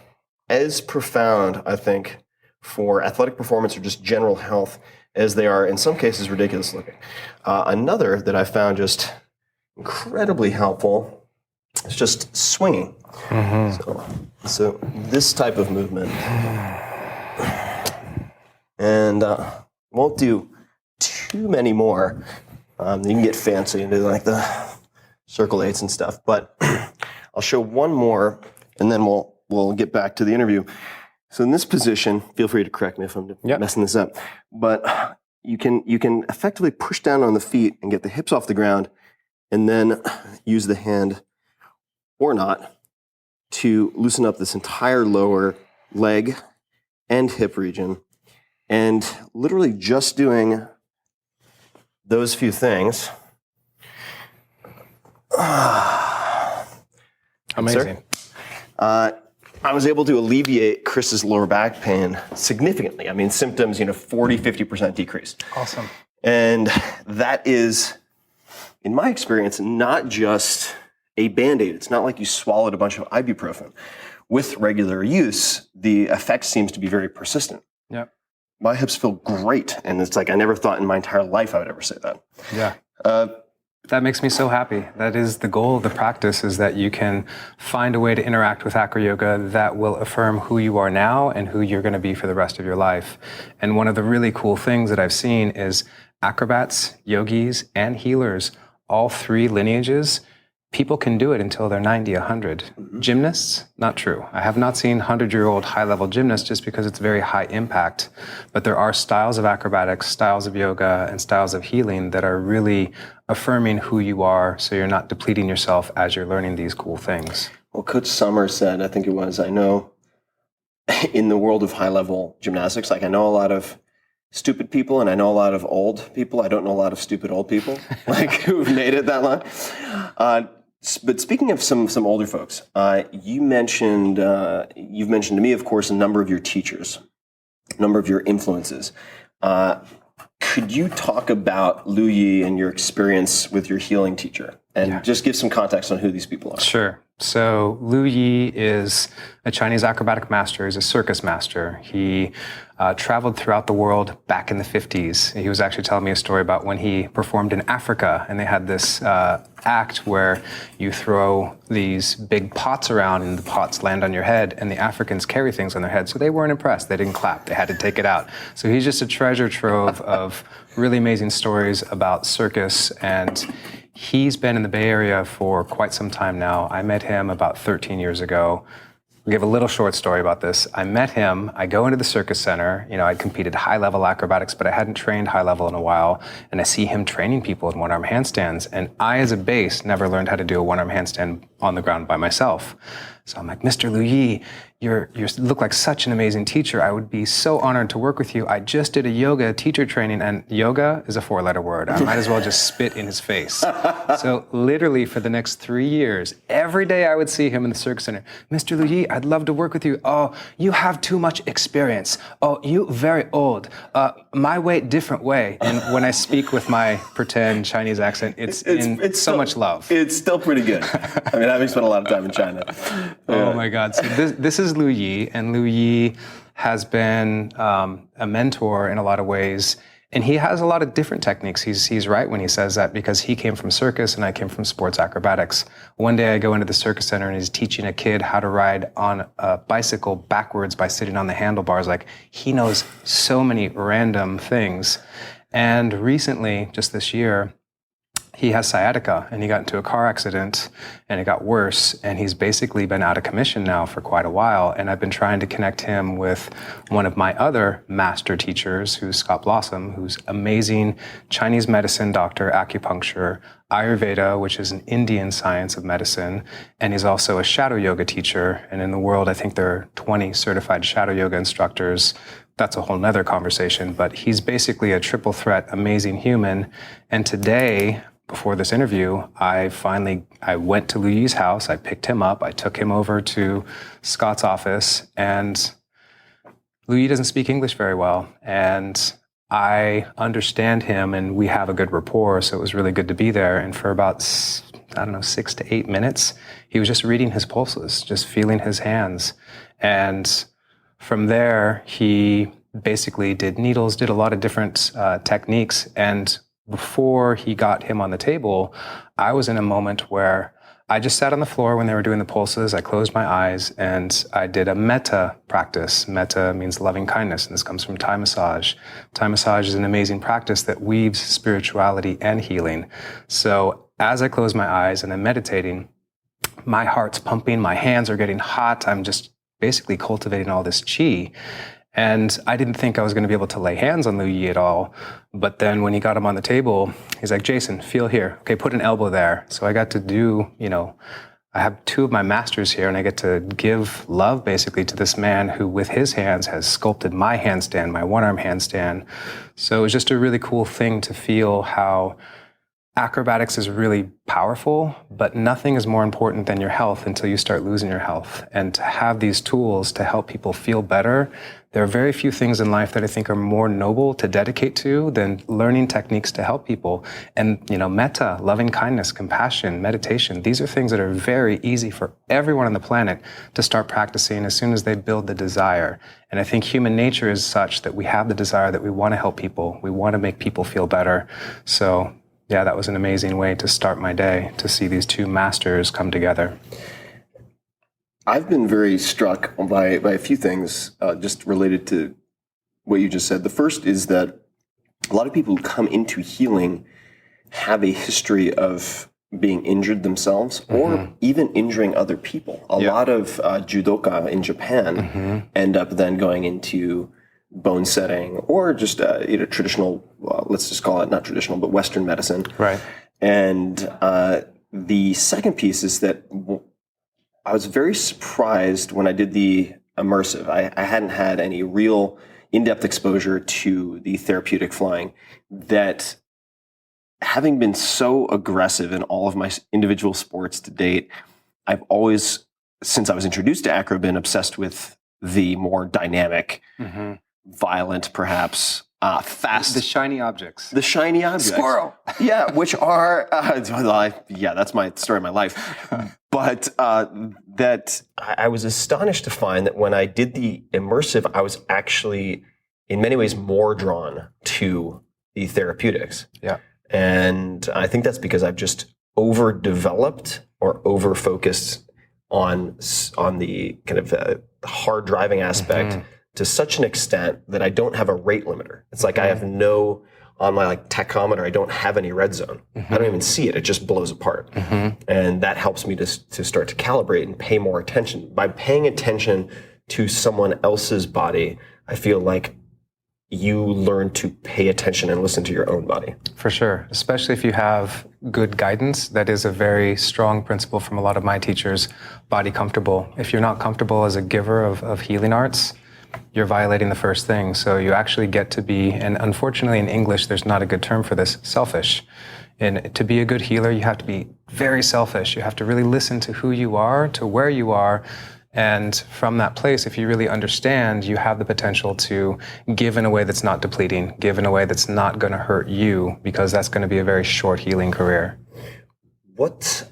Speaker 7: as profound, I think, for athletic performance or just general health as they are, in some cases, ridiculous looking. Another that I found just incredibly helpful is just swinging. Mm-hmm. So this type of movement. And won't do too many more. You can get fancy and do like the circle eights and stuff, but I'll show one more, and then we'll get back to the interview. So in this position, feel free to correct me if I'm messing this up, but you can effectively push down on the feet and get the hips off the ground, and then use the hand or not to loosen up this entire lower leg and hip region. And literally just doing those few things.
Speaker 8: Amazing.
Speaker 7: I was able to alleviate Chris's lower back pain significantly. I mean, symptoms, 40, 50% decrease.
Speaker 8: Awesome.
Speaker 7: And that is, in my experience, not just a Band-Aid. It's not like you swallowed a bunch of ibuprofen. With regular use, the effect seems to be very persistent.
Speaker 8: Yep.
Speaker 7: My hips feel great. And it's like, I never thought in my entire life I would ever say that.
Speaker 8: Yeah. That makes me so happy. That is the goal of the practice, is that you can find a way to interact with AcroYoga that will affirm who you are now and who you're going to be for the rest of your life. And one of the really cool things that I've seen is acrobats, yogis, and healers, all three lineages, people can do it until they're 90, 100. Mm-hmm. Gymnasts, not true. I have not seen 100-year-old high-level gymnasts just because it's very high impact. But there are styles of acrobatics, styles of yoga, and styles of healing that are really affirming who you are, so you're not depleting yourself as you're learning these cool things.
Speaker 7: Well, Coach Summer said, I think it was, I know in the world of high-level gymnastics, like I know a lot of stupid people, and I know a lot of old people. I don't know a lot of stupid old people, like who've made it that long. But speaking of some older folks, you've mentioned to me, of course, a number of your teachers, a number of your influences. Could you talk about Lu Yi and your experience with your healing teacher, and just give some context on who these people are?
Speaker 8: Sure. So Lu Yi is a Chinese acrobatic master. He's a circus master. He traveled throughout the world back in the 50s. He was actually telling me a story about when he performed in Africa, and they had this act where you throw these big pots around and the pots land on your head, and the Africans carry things on their head. So they weren't impressed. They didn't clap. They had to take it out. So he's just a treasure trove of really amazing stories about circus, and he's been in the Bay Area for quite some time now. I met him about 13 years ago. I'll give a little short story about this. I met him, I go into the circus center, I'd competed high-level acrobatics, but I hadn't trained high-level in a while, and I see him training people in one-arm handstands, and I, as a base, never learned how to do a one-arm handstand on the ground by myself. So I'm like, Mr. Lu Yi, you look like such an amazing teacher. I would be so honored to work with you. I just did a yoga teacher training, and yoga is a 4-letter word. I might as well just spit in his face. So literally for the next 3 years, every day I would see him in the circus center. Mr. Lu Yi, I'd love to work with you. Oh, you have too much experience. Oh, you very old. My way, different way. And when I speak with my pretend Chinese accent, it's so
Speaker 7: still,
Speaker 8: much love.
Speaker 7: It's still pretty good. I mean, having spent a lot of time in China.
Speaker 8: Oh my God. So this is Lu Yi, and Lu Yi has been a mentor in a lot of ways, and he has a lot of different techniques. He's right when he says that, because he came from circus and I came from sports acrobatics. One day I go into the circus center and he's teaching a kid how to ride on a bicycle backwards by sitting on the handlebars. Like, he knows so many random things. And recently, just this year, he has sciatica, and he got into a car accident, and it got worse, and he's basically been out of commission now for quite a while, and I've been trying to connect him with one of my other master teachers, who's Scott Blossom, who's amazing Chinese medicine doctor, acupuncture, Ayurveda, which is an Indian science of medicine, and he's also a shadow yoga teacher, and in the world, I think there are 20 certified shadow yoga instructors. That's a whole nother conversation, but he's basically a triple threat, amazing human, and today, before this interview, I went to Lu Yi's house, I picked him up, I took him over to Scott's office, and Lu Yi doesn't speak English very well, and I understand him, and we have a good rapport, so it was really good to be there, and for about, 6 to 8 minutes, he was just reading his pulses, just feeling his hands, and from there, he basically did needles, did a lot of different techniques, and before he got him on the table, I was in a moment where I just sat on the floor when they were doing the pulses. I closed my eyes and I did a metta practice. Metta means loving kindness, and this comes from Thai massage. Thai massage is an amazing practice that weaves spirituality and healing. So as I close my eyes and I'm meditating, my heart's pumping, my hands are getting hot. I'm just basically cultivating all this chi. And I didn't think I was going to be able to lay hands on Lu Yi at all. But then when he got him on the table, he's like, Jason, feel here. Okay, put an elbow there. So I got to do, I have 2 of my masters here, and I get to give love basically to this man who with his hands has sculpted my handstand, my one-arm handstand. So it was just a really cool thing to feel how acrobatics is really powerful, but nothing is more important than your health until you start losing your health. And to have these tools to help people feel better, there are very few things in life that I think are more noble to dedicate to than learning techniques to help people. And, metta, loving kindness, compassion, meditation, these are things that are very easy for everyone on the planet to start practicing as soon as they build the desire. And I think human nature is such that we have the desire that we want to help people. We want to make people feel better. So yeah, that was an amazing way to start my day, to see these 2 masters come together.
Speaker 7: I've been very struck by a few things just related to what you just said. The first is that a lot of people who come into healing have a history of being injured themselves or even injuring other people. A lot of judoka in Japan end up then going into bone setting or just traditional, let's just call it not traditional, but Western medicine.
Speaker 8: Right.
Speaker 7: And the second piece is that I was very surprised when I did the immersive. I hadn't had any real in-depth exposure to the therapeutic flying that, having been so aggressive in all of my individual sports to date, I've always, since I was introduced to acro, been obsessed with the more dynamic, violent, perhaps fast.
Speaker 8: The shiny objects.
Speaker 7: The shiny objects.
Speaker 8: Squirrel.
Speaker 7: Yeah, which are, that's my story of my life. But that I was astonished to find that when I did the immersive, I was actually, in many ways, more drawn to the therapeutics.
Speaker 8: Yeah.
Speaker 7: And I think that's because I've just overdeveloped or over-focused on the kind of hard driving aspect to such an extent that I don't have a rate limiter. It's like I have on my tachometer, I don't have any red zone. I don't even see it. It just blows apart. And that helps me to start to calibrate and pay more attention. By paying attention to someone else's body, I feel like you learn to pay attention and listen to your own body.
Speaker 8: For sure, especially if you have good guidance. That is a very strong principle from a lot of my teachers, body comfortable. If you're not comfortable as a giver of healing arts, you're violating the first thing. So you actually get to be, and unfortunately in English, there's not a good term for this, selfish. And to be a good healer, you have to be very selfish. You have to really listen to who you are, to where you are. And from that place, if you really understand, you have the potential to give in a way that's not depleting, give in a way that's not going to hurt you, because that's going to be a very short healing career.
Speaker 7: What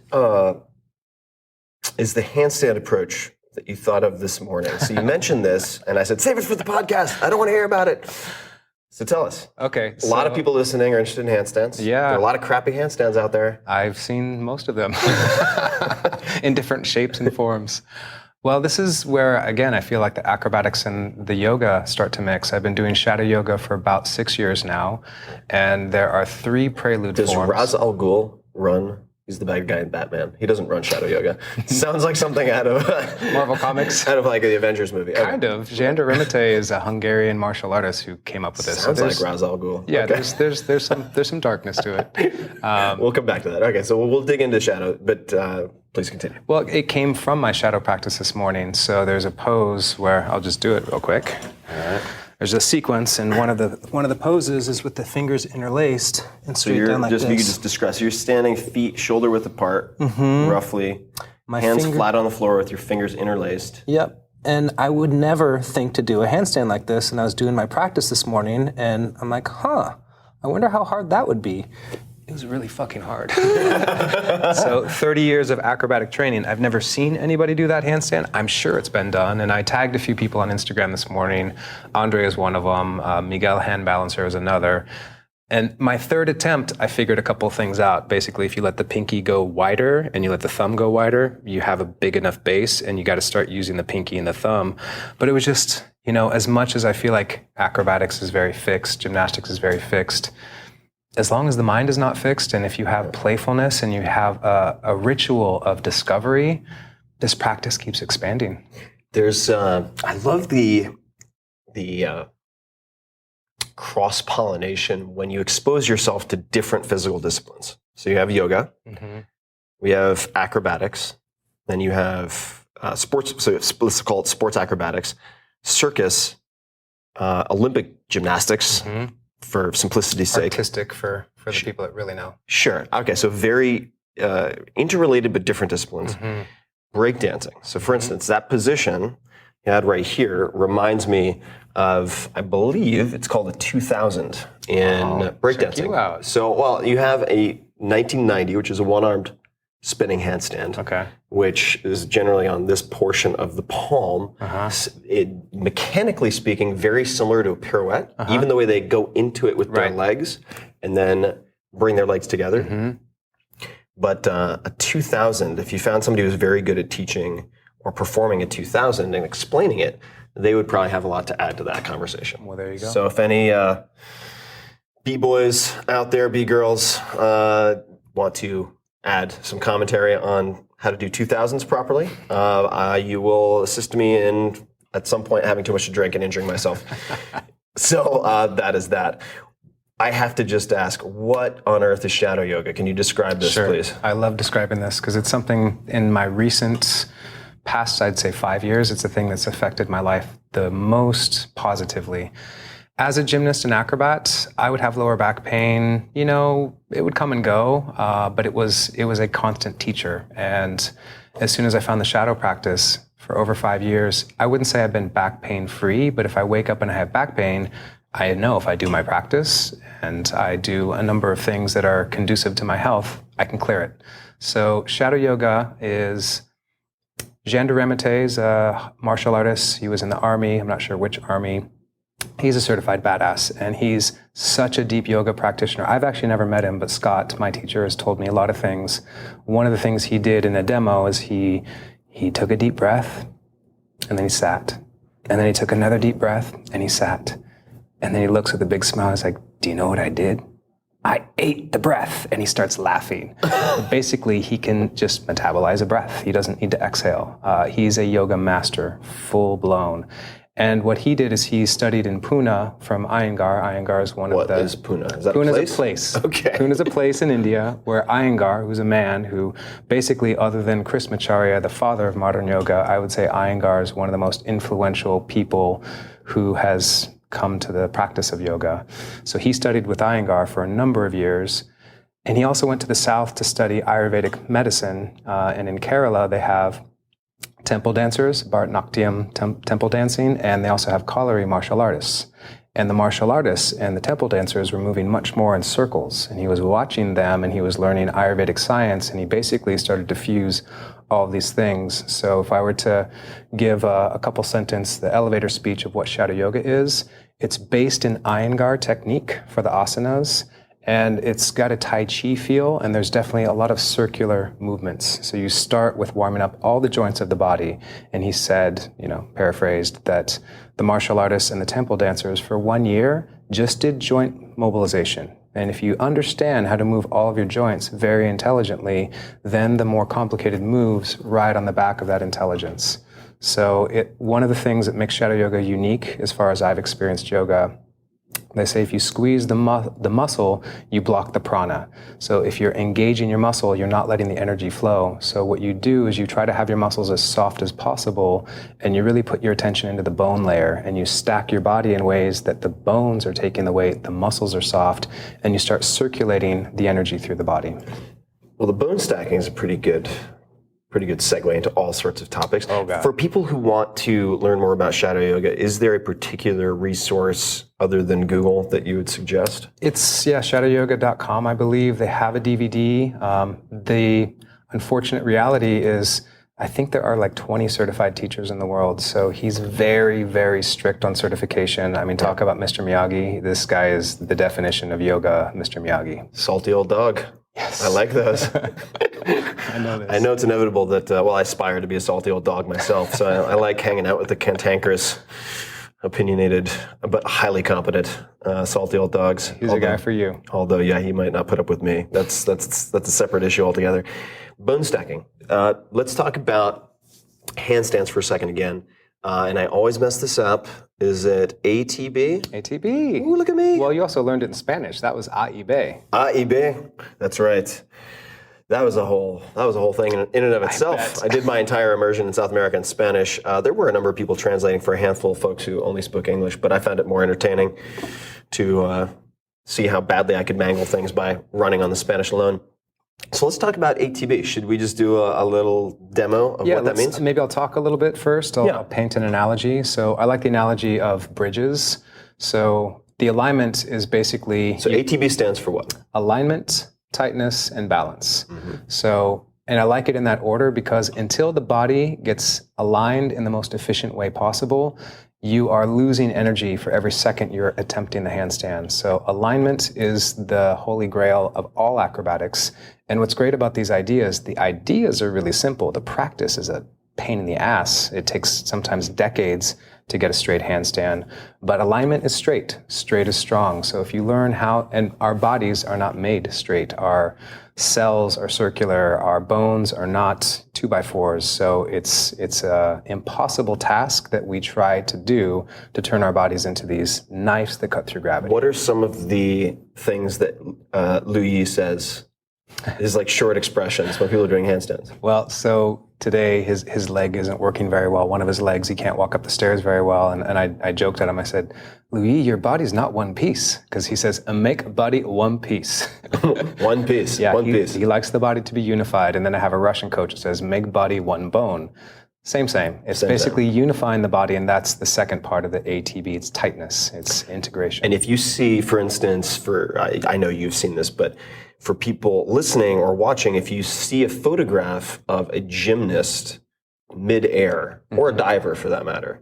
Speaker 7: is the handstand approach that you thought of this morning? So you mentioned this, and I said, save it for the podcast. I don't want to hear about it. So tell us.
Speaker 8: Okay.
Speaker 7: A lot of people listening are interested in handstands.
Speaker 8: Yeah.
Speaker 7: There are a lot of crappy handstands out there.
Speaker 8: I've seen most of them in different shapes and forms. Well, this is where, again, I feel like the acrobatics and the yoga start to mix. I've been doing shadow yoga for about 6 years now, and there are 3 prelude forms.
Speaker 7: Does Ra's al Ghul run? He's the bad guy in Batman. He doesn't run shadow yoga. Sounds like something out of
Speaker 8: Marvel Comics.
Speaker 7: Out of the Avengers movie. Okay.
Speaker 8: Kind of. Jean de Rimete is a Hungarian martial artist who came up with this.
Speaker 7: Sounds like Ra's al Ghul.
Speaker 8: Yeah,
Speaker 7: okay.
Speaker 8: there's some darkness to it.
Speaker 7: We'll come back to that. Okay, so we'll dig into shadow, but please continue.
Speaker 8: Well, it came from my shadow practice this morning. So there's a pose where I'll just do it real quick.
Speaker 7: All right.
Speaker 8: There's a sequence, and one of the poses is with the fingers interlaced and straight down like this.
Speaker 7: You can just describe. So you're standing feet shoulder width apart, roughly. Hands flat on the floor with your fingers interlaced.
Speaker 9: Yep. And I would never think to do a handstand like this. And I was doing my practice this morning, and I'm like, I wonder how hard that would be. It was really fucking hard. So 30 years of acrobatic training, I've never seen anybody do that handstand. I'm sure it's been done. And I tagged a few people on Instagram this morning. Andre is one of them. Miguel Hand Balancer is another. And my third attempt, I figured a couple things out. Basically, if you let the pinky go wider and you let the thumb go wider, you have a big enough base, and you got to start using the pinky and the thumb. But it was just, as much as I feel like acrobatics is very fixed, gymnastics is very fixed, as long as the mind is not fixed, and if you have playfulness and you have a ritual of discovery, this practice keeps expanding.
Speaker 7: There's, I love the cross-pollination when you expose yourself to different physical disciplines. So you have yoga, we have acrobatics, then you have sports, so let's call it sports acrobatics, circus, Olympic gymnastics, for simplicity's sake.
Speaker 8: Artistic for the people that really know.
Speaker 7: Sure. Okay, so very interrelated but different disciplines. Breakdancing. So for instance, that position you had right here reminds me of, I believe it's called a 2000 in breakdancing.
Speaker 8: Check you out.
Speaker 7: So, you have a 1990, which is a one-armed spinning handstand, which is generally on this portion of the palm. It, mechanically speaking, very similar to a pirouette, even the way they go into it with their legs and then bring their legs together. But a 2000, if you found somebody who was very good at teaching or performing a 2000 and explaining it, they would probably have a lot to add to that conversation.
Speaker 8: Well, there you go.
Speaker 7: So if any B-boys out there, B-girls, want to add some commentary on how to do 2000s properly, you will assist me in, at some point, having too much to drink and injuring myself. So that is that. I have to just ask, what on earth is shadow yoga? Can you describe this, please?
Speaker 8: I love describing this because it's something in my recent past, I'd say 5 years, it's the thing that's affected my life the most positively. As a gymnast and acrobat, I would have lower back pain. You know, it would come and go, but it was a constant teacher. And as soon as I found the shadow practice for over 5 years, I wouldn't say I've been back pain free, but if I wake up and I have back pain, I know if I do my practice and I do a number of things that are conducive to my health, I can clear it. So shadow yoga is Jean de Remete's a martial artist. He was in the army. I'm not sure which army. He's a certified badass, and he's such a deep yoga practitioner. I've actually never met him, but Scott, my teacher, has told me a lot of things. One of the things he did in a demo is he took a deep breath, and then he sat. And then he took another deep breath, and he sat. And then he looks with a big smile. He's like, do you know what I did? I ate the breath. And he starts laughing. Basically, he can just metabolize a breath. He doesn't need to exhale. He's a yoga master, full blown. And what he did is he studied in Pune from Iyengar. Iyengar is one of the...
Speaker 7: What is Pune? Is that
Speaker 8: Pune
Speaker 7: a place?
Speaker 8: is a place.
Speaker 7: Okay.
Speaker 8: Pune is a place in India where Iyengar, who's a man who basically, other than Krishnamacharya, the father of modern yoga, I would say Iyengar is one of the most influential people who has come to the practice of yoga. So he studied with Iyengar for a number of years. And he also went to the south to study Ayurvedic medicine. And in Kerala, they have temple dancers, Bharatanatyam temple dancing, and they also have Kalari martial artists. And the martial artists and the temple dancers were moving much more in circles. And he was watching them, and he was learning Ayurvedic science, and he basically started to fuse all of these things. So if I were to give a couple sentence, the elevator speech of what shadow yoga is, it's based in Iyengar technique for the asanas. And it's got a Tai Chi feel, and there's definitely a lot of circular movements. So you start with warming up all the joints of the body. And he said, paraphrased, that the martial artists and the temple dancers for 1 year just did joint mobilization. And if you understand how to move all of your joints very intelligently, then the more complicated moves ride on the back of that intelligence. So one of the things that makes shadow yoga unique, as far as I've experienced yoga, they say if you squeeze the muscle, you block the prana. So if you're engaging your muscle, you're not letting the energy flow. So what you do is you try to have your muscles as soft as possible, and you really put your attention into the bone layer, and you stack your body in ways that the bones are taking the weight, the muscles are soft, and you start circulating the energy through the body.
Speaker 7: Well, the bone stacking is a pretty good segue into all sorts of topics.
Speaker 8: Oh, God.
Speaker 7: For people who want to learn more about shadow yoga, is there a particular resource other than Google that you would suggest?
Speaker 8: It's, shadowyoga.com, I believe. They have a DVD. The unfortunate reality is I think there are like 20 certified teachers in the world. So he's very, very strict on certification. I mean, talk about Mr. Miyagi. This guy is the definition of yoga, Mr. Miyagi.
Speaker 7: Salty old dog.
Speaker 8: Yes.
Speaker 7: I like those.
Speaker 8: I know this.
Speaker 7: I know it's inevitable that, I aspire to be a salty old dog myself, so I like hanging out with the cantankerous, opinionated, but highly competent salty old dogs.
Speaker 8: He's a guy for you.
Speaker 7: Although, he might not put up with me. That's a separate issue altogether. Bone stacking. Let's talk about handstands for a second again. And I always mess this up. Is it ATB?
Speaker 8: ATB.
Speaker 7: Ooh, look at me.
Speaker 8: Well, you also learned it in Spanish. That was AIB.
Speaker 7: AIB. That's right. That was a whole thing in and of itself. I did my entire immersion in South America in Spanish. There were a number of people translating for a handful of folks who only spoke English, but I found it more entertaining to see how badly I could mangle things by running on the Spanish alone. So let's talk about ATB. Should we just do a little demo of what that means?
Speaker 8: Maybe I'll talk a little bit first. I'll paint an analogy. So I like the analogy of bridges. So the alignment is basically...
Speaker 7: So ATB stands for what?
Speaker 8: Alignment, tightness, and balance. Mm-hmm. So, and I like it in that order because until the body gets aligned in the most efficient way possible, you are losing energy for every second you're attempting the handstand. So alignment is the holy grail of all acrobatics. And what's great about these ideas, the ideas are really simple. The practice is a pain in the ass. It takes sometimes decades to get a straight handstand. But alignment is straight. Straight is strong. So if you learn how, and our bodies are not made straight. Our cells are circular. Our bones are not 2x4s. So it's an impossible task that we try to do to turn our bodies into these knives that cut through gravity.
Speaker 7: What are some of the things that Lu Yi says His like short expressions when people are doing handstands.
Speaker 8: Well, so today his leg isn't working very well. One of his legs, he can't walk up the stairs very well. And I joked at him, I said, Louis, your body's not one piece. Because he says, make body one piece.
Speaker 7: One piece,
Speaker 8: Yeah,
Speaker 7: one piece.
Speaker 8: He likes the body to be unified. And then I have a Russian coach that says, make body one bone. Same. It's basically unifying the body, and that's the second part of the ATB. It's tightness, it's integration.
Speaker 7: And if you see, for instance, I know you've seen this, but for people listening or watching, if you see a photograph of a gymnast mid-air, or a diver for that matter,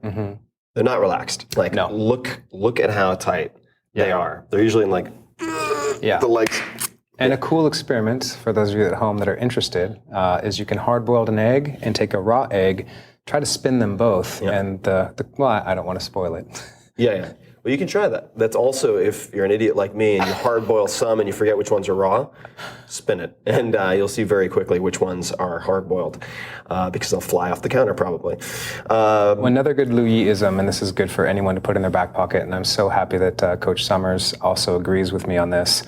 Speaker 7: they're not relaxed. Like,
Speaker 8: No.
Speaker 7: look at how tight they are. They're usually in like the legs.
Speaker 8: And a cool experiment for those of you at home that are interested is you can hard-boil an egg and take a raw egg, try to spin them both, and well, I don't want to spoil it.
Speaker 7: Yeah. Well, you can try that. That's also, if you're an idiot like me and you hard-boil some and you forget which ones are raw, spin it. And you'll see very quickly which ones are hard-boiled because they'll fly off the counter probably.
Speaker 8: Another good Louis-ism, and this is good for anyone to put in their back pocket, and I'm so happy that Coach Summers also agrees with me on this.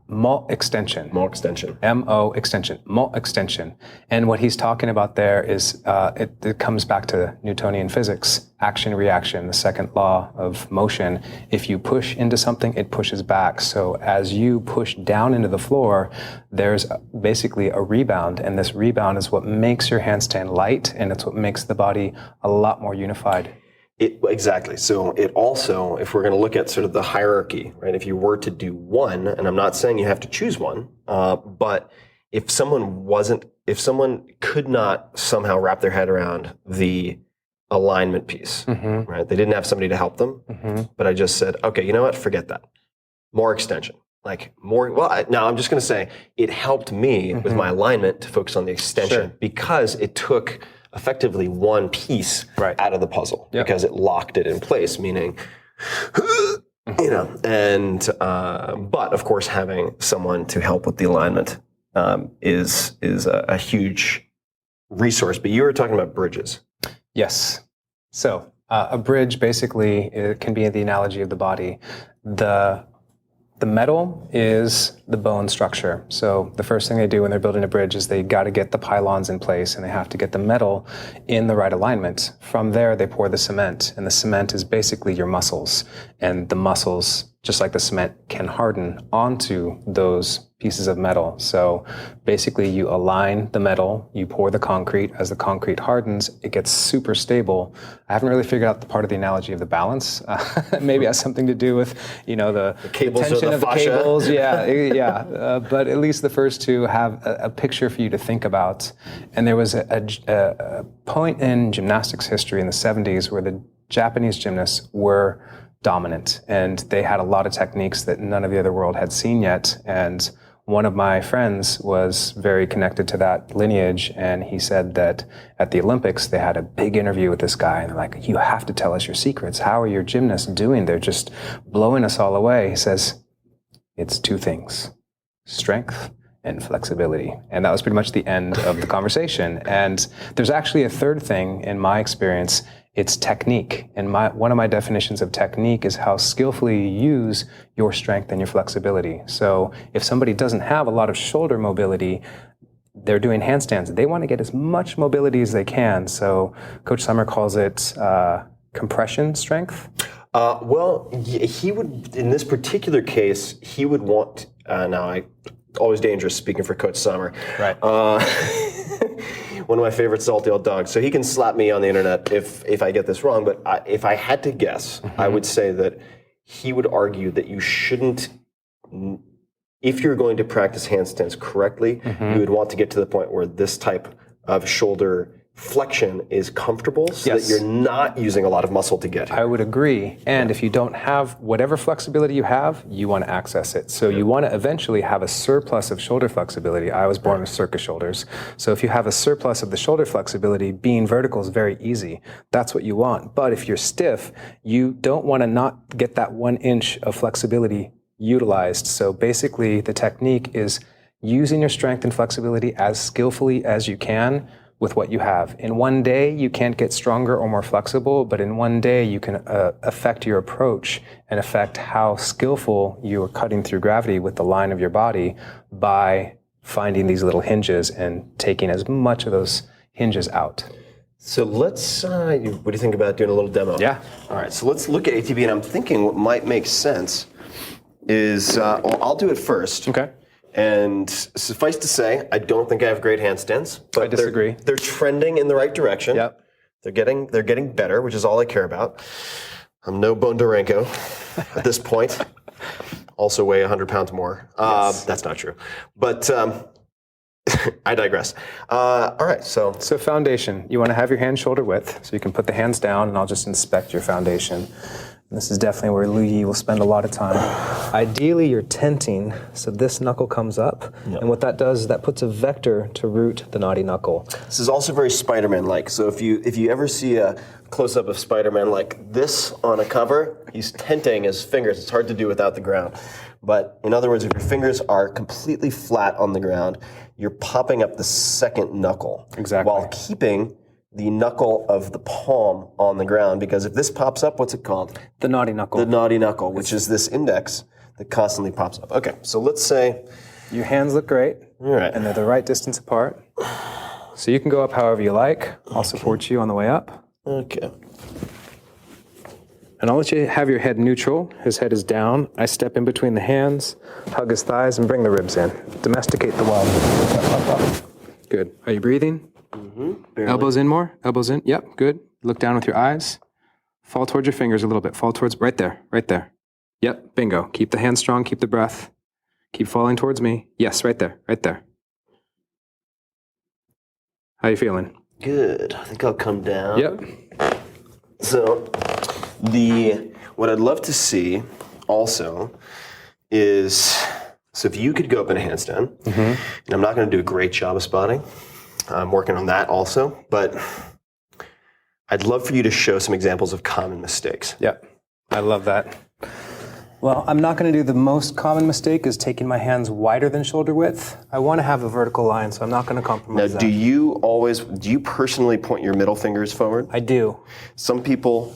Speaker 8: Mot extension.
Speaker 7: More extension.
Speaker 8: M-O extension. Mot extension. And what he's talking about there is, it comes back to Newtonian physics, action, reaction, the second law of motion. If you push into something, it pushes back. So as you push down into the floor, there's basically a rebound, and this rebound is what makes your handstand light, and it's what makes the body a lot more unified.
Speaker 7: Exactly. So it also, if we're going to look at sort of the hierarchy, right? If you were to do one, and I'm not saying you have to choose one, but if someone could not somehow wrap their head around the alignment piece, right? They didn't have somebody to help them, but I just said, okay, you know what? Forget that. More extension. Now I'm just going to say it helped me with my alignment to focus on the extension because it took effectively one piece out of the puzzle because it locked it in place, meaning, but of course having someone to help with the alignment is a huge resource. But you were talking about bridges.
Speaker 8: Yes. So a bridge basically, it can be the analogy of the body. The metal is the bone structure. So the first thing they do when they're building a bridge is they got to get the pylons in place, and they have to get the metal in the right alignment. From there, they pour the cement, and the cement is basically your muscles. And the muscles, just like the cement, can harden onto those pieces of metal. So basically you align the metal, you pour the concrete. As the concrete hardens, it gets super stable. I haven't really figured out the part of the analogy of the balance. Maybe it has something to do with, the
Speaker 7: cables
Speaker 8: tension
Speaker 7: or the
Speaker 8: of the
Speaker 7: fascia.
Speaker 8: cables. But at least the first two have a picture for you to think about. And there was a point in gymnastics history in the 70s where the Japanese gymnasts were dominant, and they had a lot of techniques that none of the other world had seen yet. And one of my friends was very connected to that lineage, and he said that at the Olympics they had a big interview with this guy, and they're like, you have to tell us your secrets. How are your gymnasts doing? They're just blowing us all away. He says, it's two things, strength and flexibility. And that was pretty much the end of the conversation. And there's actually a third thing in my experience. It's technique. And one of my definitions of technique is how skillfully you use your strength and your flexibility. So if somebody doesn't have a lot of shoulder mobility, they're doing handstands. They want to get as much mobility as they can. So Coach Summer calls it compression strength.
Speaker 7: He would, in this particular case, he would want, always dangerous speaking for Coach Summer.
Speaker 8: Right.
Speaker 7: One of my favorite salty old dogs. So he can slap me on the internet if I get this wrong, but if I had to guess, I would say that he would argue that you shouldn't, if you're going to practice handstands correctly, you would want to get to the point where this type of shoulder flexion is comfortable so that you're not using a lot of muscle to get here.
Speaker 8: I would agree. And if you don't have whatever flexibility you have, you want to access it. So you want to eventually have a surplus of shoulder flexibility. I was born with circus shoulders. So if you have a surplus of the shoulder flexibility, being vertical is very easy. That's what you want. But if you're stiff, you don't want to not get that 1 inch of flexibility utilized. So basically the technique is using your strength and flexibility as skillfully as you can with what you have. In one day, you can't get stronger or more flexible, but in one day, you can affect your approach and affect how skillful you are cutting through gravity with the line of your body by finding these little hinges and taking as much of those hinges out.
Speaker 7: So let's, what do you think about doing a little demo?
Speaker 8: Yeah.
Speaker 7: All right, so let's look at ATB, and I'm thinking what might make sense is, well, I'll do it first.
Speaker 8: Okay.
Speaker 7: And suffice to say, I don't think I have great handstands. But
Speaker 8: I disagree.
Speaker 7: They're trending in the right direction.
Speaker 8: Yep.
Speaker 7: They're getting better, which is all I care about. I'm no Bondarenko at this point. Also weigh 100 pounds more.
Speaker 8: Yes.
Speaker 7: That's not true. But I digress. All right, so
Speaker 8: foundation, you want to have your hand shoulder width, so you can put the hands down, and I'll just inspect your foundation. And this is definitely where Lu Yi will spend a lot of time. Ideally, you're tenting, so this knuckle comes up, and what that does is that puts a vector to root the naughty knuckle.
Speaker 7: this is also very Spider-Man-like. So if you ever see a close-up of Spider-Man like this on a cover, he's tenting his fingers. It's hard to do without the ground. But in other words, if your fingers are completely flat on the ground, you're popping up the second knuckle.
Speaker 8: Exactly.
Speaker 7: While keeping the knuckle of the palm on the ground, because if this pops up, what's it called?
Speaker 8: The naughty knuckle.
Speaker 7: The naughty knuckle, which is this index that constantly pops up. Okay, so let's say...
Speaker 8: Your hands look great,
Speaker 7: All right.
Speaker 8: and they're the right distance apart. So you can go up however you like. I'll support you on the way up.
Speaker 7: Okay.
Speaker 8: And I'll let you have your head neutral. His head is down. I step in between the hands, hug his thighs, and bring the ribs in. Domesticate the weld. Up, up. Good. Are you breathing? Elbows in more? Elbows in? Yep, good. Look down with your eyes. Fall towards your fingers a little bit. Fall towards, right there, right there. Yep, bingo. Keep the hands strong, keep the breath. Keep falling towards me. Yes, right there, right there. How you feeling?
Speaker 7: Good. I think I'll come down.
Speaker 8: Yep.
Speaker 7: So what I'd love to see also is, so if you could go up in a handstand, and I'm not going to do a great job of spotting. I'm working on that also, but I'd love for you to show some examples of common mistakes.
Speaker 8: Yep. I love that. Well, I'm not going to do the most common mistake is taking my hands wider than shoulder width. I want to have a vertical line, so I'm not going to compromise
Speaker 7: Now,
Speaker 8: that.
Speaker 7: do you personally point your middle fingers forward?
Speaker 8: I do.
Speaker 7: Some people,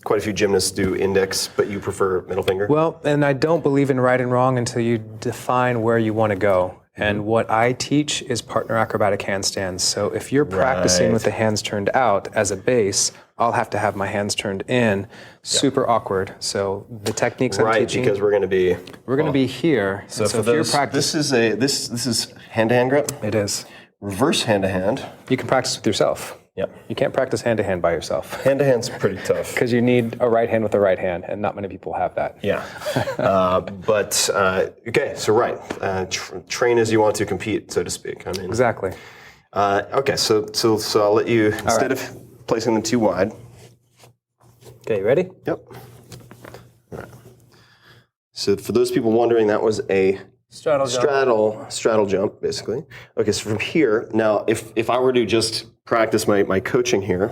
Speaker 7: quite a few gymnasts do index, but you prefer middle finger?
Speaker 8: Well, and I don't believe in right and wrong until you define where you want to go. And what I teach is partner acrobatic handstands. So if you're practicing with the hands turned out as a base, I'll have to have my hands turned in. Super awkward. So the techniques I'm teaching,
Speaker 7: because we're going to be
Speaker 8: here.
Speaker 7: So
Speaker 8: and
Speaker 7: for
Speaker 8: if you're
Speaker 7: those,
Speaker 8: practicing,
Speaker 7: this is hand-to-hand grip.
Speaker 8: it is.
Speaker 7: Reverse hand-to-hand.
Speaker 8: You can practice with yourself.
Speaker 7: Yep.
Speaker 8: You can't practice hand to hand by yourself.
Speaker 7: Hand-to-hand's pretty tough.
Speaker 8: Because you need a right hand with a right hand, and not many people have that.
Speaker 7: Yeah. Okay, so train as you want to compete, so to speak. I mean,
Speaker 8: Exactly.
Speaker 7: Okay, so I'll let you, instead of placing them too wide.
Speaker 8: Okay, you ready?
Speaker 7: Yep. All right. So for those people wondering, that was a straddle jump, basically. Okay, so from here, now if I were to just practice my coaching here,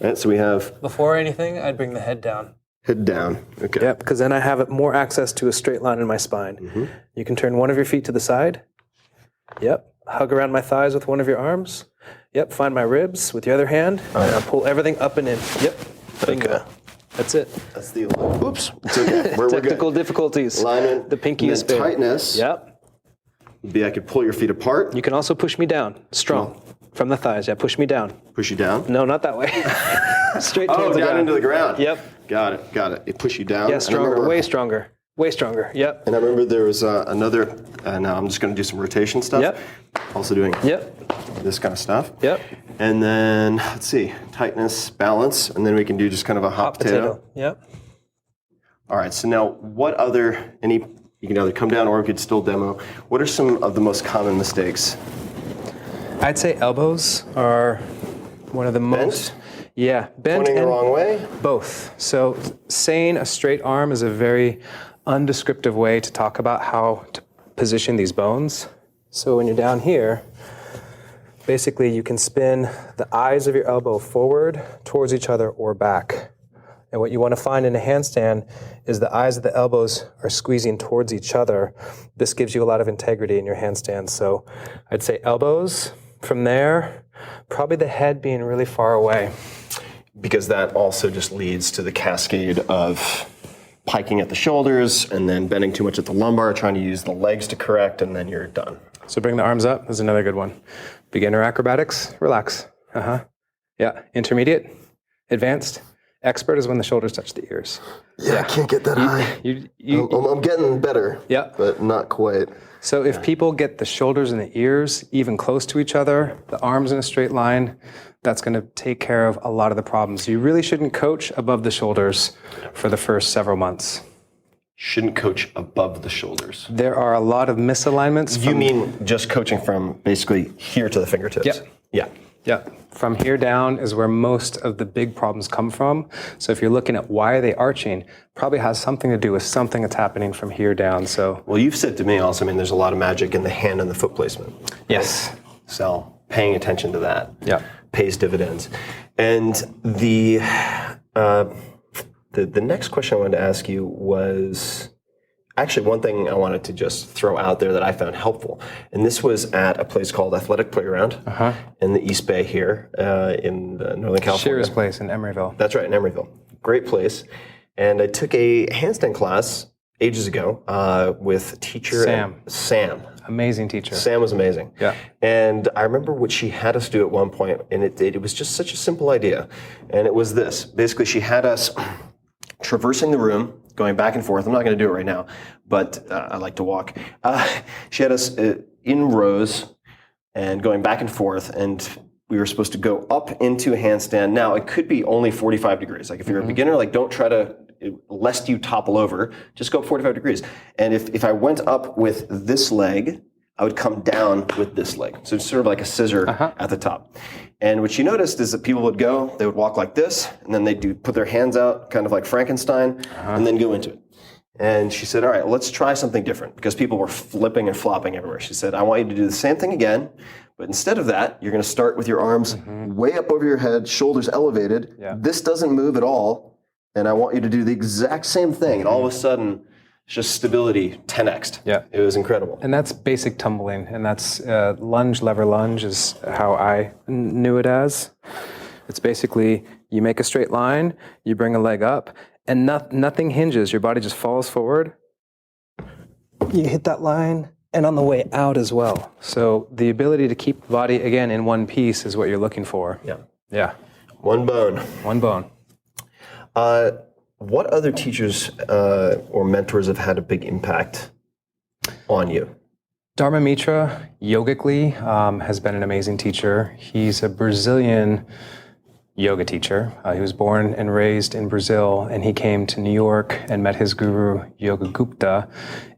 Speaker 7: right, so we have
Speaker 9: Before anything, I'd bring the head down.
Speaker 7: head down. Okay.
Speaker 9: Yep, because then I have more access to a straight line in my spine. You can turn one of your feet to the side. Yep. Hug around my thighs with one of your arms. Yep. Find my ribs with your other hand. And I'll pull everything up and in. Yep. Bingo.
Speaker 7: Okay.
Speaker 9: That's it.
Speaker 7: That's the oops. It's okay. We're
Speaker 9: Technical
Speaker 7: good.
Speaker 9: difficulties.
Speaker 7: Alignment.
Speaker 9: The pinky
Speaker 7: and
Speaker 9: is
Speaker 7: then
Speaker 9: big.
Speaker 7: tightness.
Speaker 9: Yep.
Speaker 7: Would be I could pull your feet apart.
Speaker 9: You can also push me down. Strong. From the thighs. Yeah, push me down.
Speaker 7: Push you down.
Speaker 9: No, not that way. Straight towards the
Speaker 7: down
Speaker 9: ground.
Speaker 7: into the ground.
Speaker 9: Yep.
Speaker 7: Got it. It push you down.
Speaker 9: Yeah,
Speaker 7: And I
Speaker 9: stronger.
Speaker 7: remember-
Speaker 9: Way stronger. Way stronger. Yep.
Speaker 7: And I remember there was another. Now I'm just going to do some rotation stuff.
Speaker 9: Yep.
Speaker 7: Also doing
Speaker 9: Yep.
Speaker 7: this kind of stuff.
Speaker 9: Yep.
Speaker 7: And then let's see, tightness, balance, and then we can do just kind of a hop potato.
Speaker 9: Yep.
Speaker 7: All right. So now, what other you can either come down or we could still demo. What are some of the most common mistakes?
Speaker 8: I'd say elbows are one of the most. Yeah, bent
Speaker 7: Pointing the
Speaker 8: and
Speaker 7: wrong way.
Speaker 8: both. So saying a straight arm is a very undescriptive way to talk about how to position these bones. So when you're down here, basically you can spin the eyes of your elbow forward towards each other or back. And what you want to find in a handstand is the eyes of the elbows are squeezing towards each other. This gives you a lot of integrity in your handstand. So I'd say elbows. From there, probably the head being really far away.
Speaker 7: Because that also just leads to the cascade of piking at the shoulders and then bending too much at the lumbar, trying to use the legs to correct, and then you're done.
Speaker 8: So bring the arms up is another good one. Beginner acrobatics, relax. Yeah, intermediate, advanced. Expert is when the shoulders touch the ears.
Speaker 7: Yeah, I can't get that high. I'm getting better.
Speaker 8: Yeah.
Speaker 7: But not quite.
Speaker 8: So if people get the shoulders and the ears even close to each other, the arms in a straight line, that's going to take care of a lot of the problems. You really shouldn't coach above the shoulders for the first several months.
Speaker 7: Shouldn't coach above the shoulders.
Speaker 8: There are a lot of misalignments.
Speaker 7: You mean just coaching from basically here to the fingertips?
Speaker 8: Yep.
Speaker 7: Yeah.
Speaker 8: Yeah. From here down is where most of the big problems come from. So if you're looking at why are they arching, probably has something to do with something that's happening from here down. So
Speaker 7: well, you've said to me also, I mean, there's a lot of magic in the hand and the foot placement.
Speaker 8: Yes.
Speaker 7: Right? So paying attention to that pays dividends. And the next question I wanted to ask you was actually one thing I wanted to just throw out there that I found helpful. And this was at a place called Athletic Playground in the East Bay here in Northern California.
Speaker 8: Shearer's place in Emeryville.
Speaker 7: That's right, in Emeryville. Great place. And I took a handstand class ages ago with teacher Sam.
Speaker 8: Amazing teacher.
Speaker 7: Sam was amazing.
Speaker 8: Yeah.
Speaker 7: And I remember what she had us do at one point, and it was just such a simple idea. And it was this. Basically, she had us traversing the room, going back and forth. I'm not going to do it right now, but I like to walk. She had us in rows and going back and forth, and we were supposed to go up into a handstand. Now, it could be only 45 degrees. Like if you're a beginner, like don't try to, lest you topple over, just go up 45 degrees. And if I went up with this leg, I would come down with this leg. So it's sort of like a scissor at the top. And what she noticed is that people would go, they would walk like this, and then they'd put their hands out, kind of like Frankenstein, and then go into it. And she said, all right, let's try something different, because people were flipping and flopping everywhere. She said, I want you to do the same thing again, but instead of that, you're going to start with your arms way up over your head, shoulders elevated. Yeah. This doesn't move at all, and I want you to do the exact same thing. And all of a sudden, it's just stability 10x'd. Yeah. It was incredible.
Speaker 8: And that's basic tumbling, and that's lunge, lever lunge is how I knew it as. It's basically you make a straight line, you bring a leg up, and nothing hinges. Your body just falls forward. You hit that line, and on the way out as well. So the ability to keep the body, again, in one piece is what you're looking for.
Speaker 7: Yeah.
Speaker 8: Yeah.
Speaker 7: One bone.
Speaker 8: One bone.
Speaker 7: What other teachers or mentors have had a big impact on you?
Speaker 8: Dharma Mitra, yogically, has been an amazing teacher. He's a Brazilian yoga teacher. He was born and raised in Brazil, and he came to New York and met his guru, Yoga Gupta,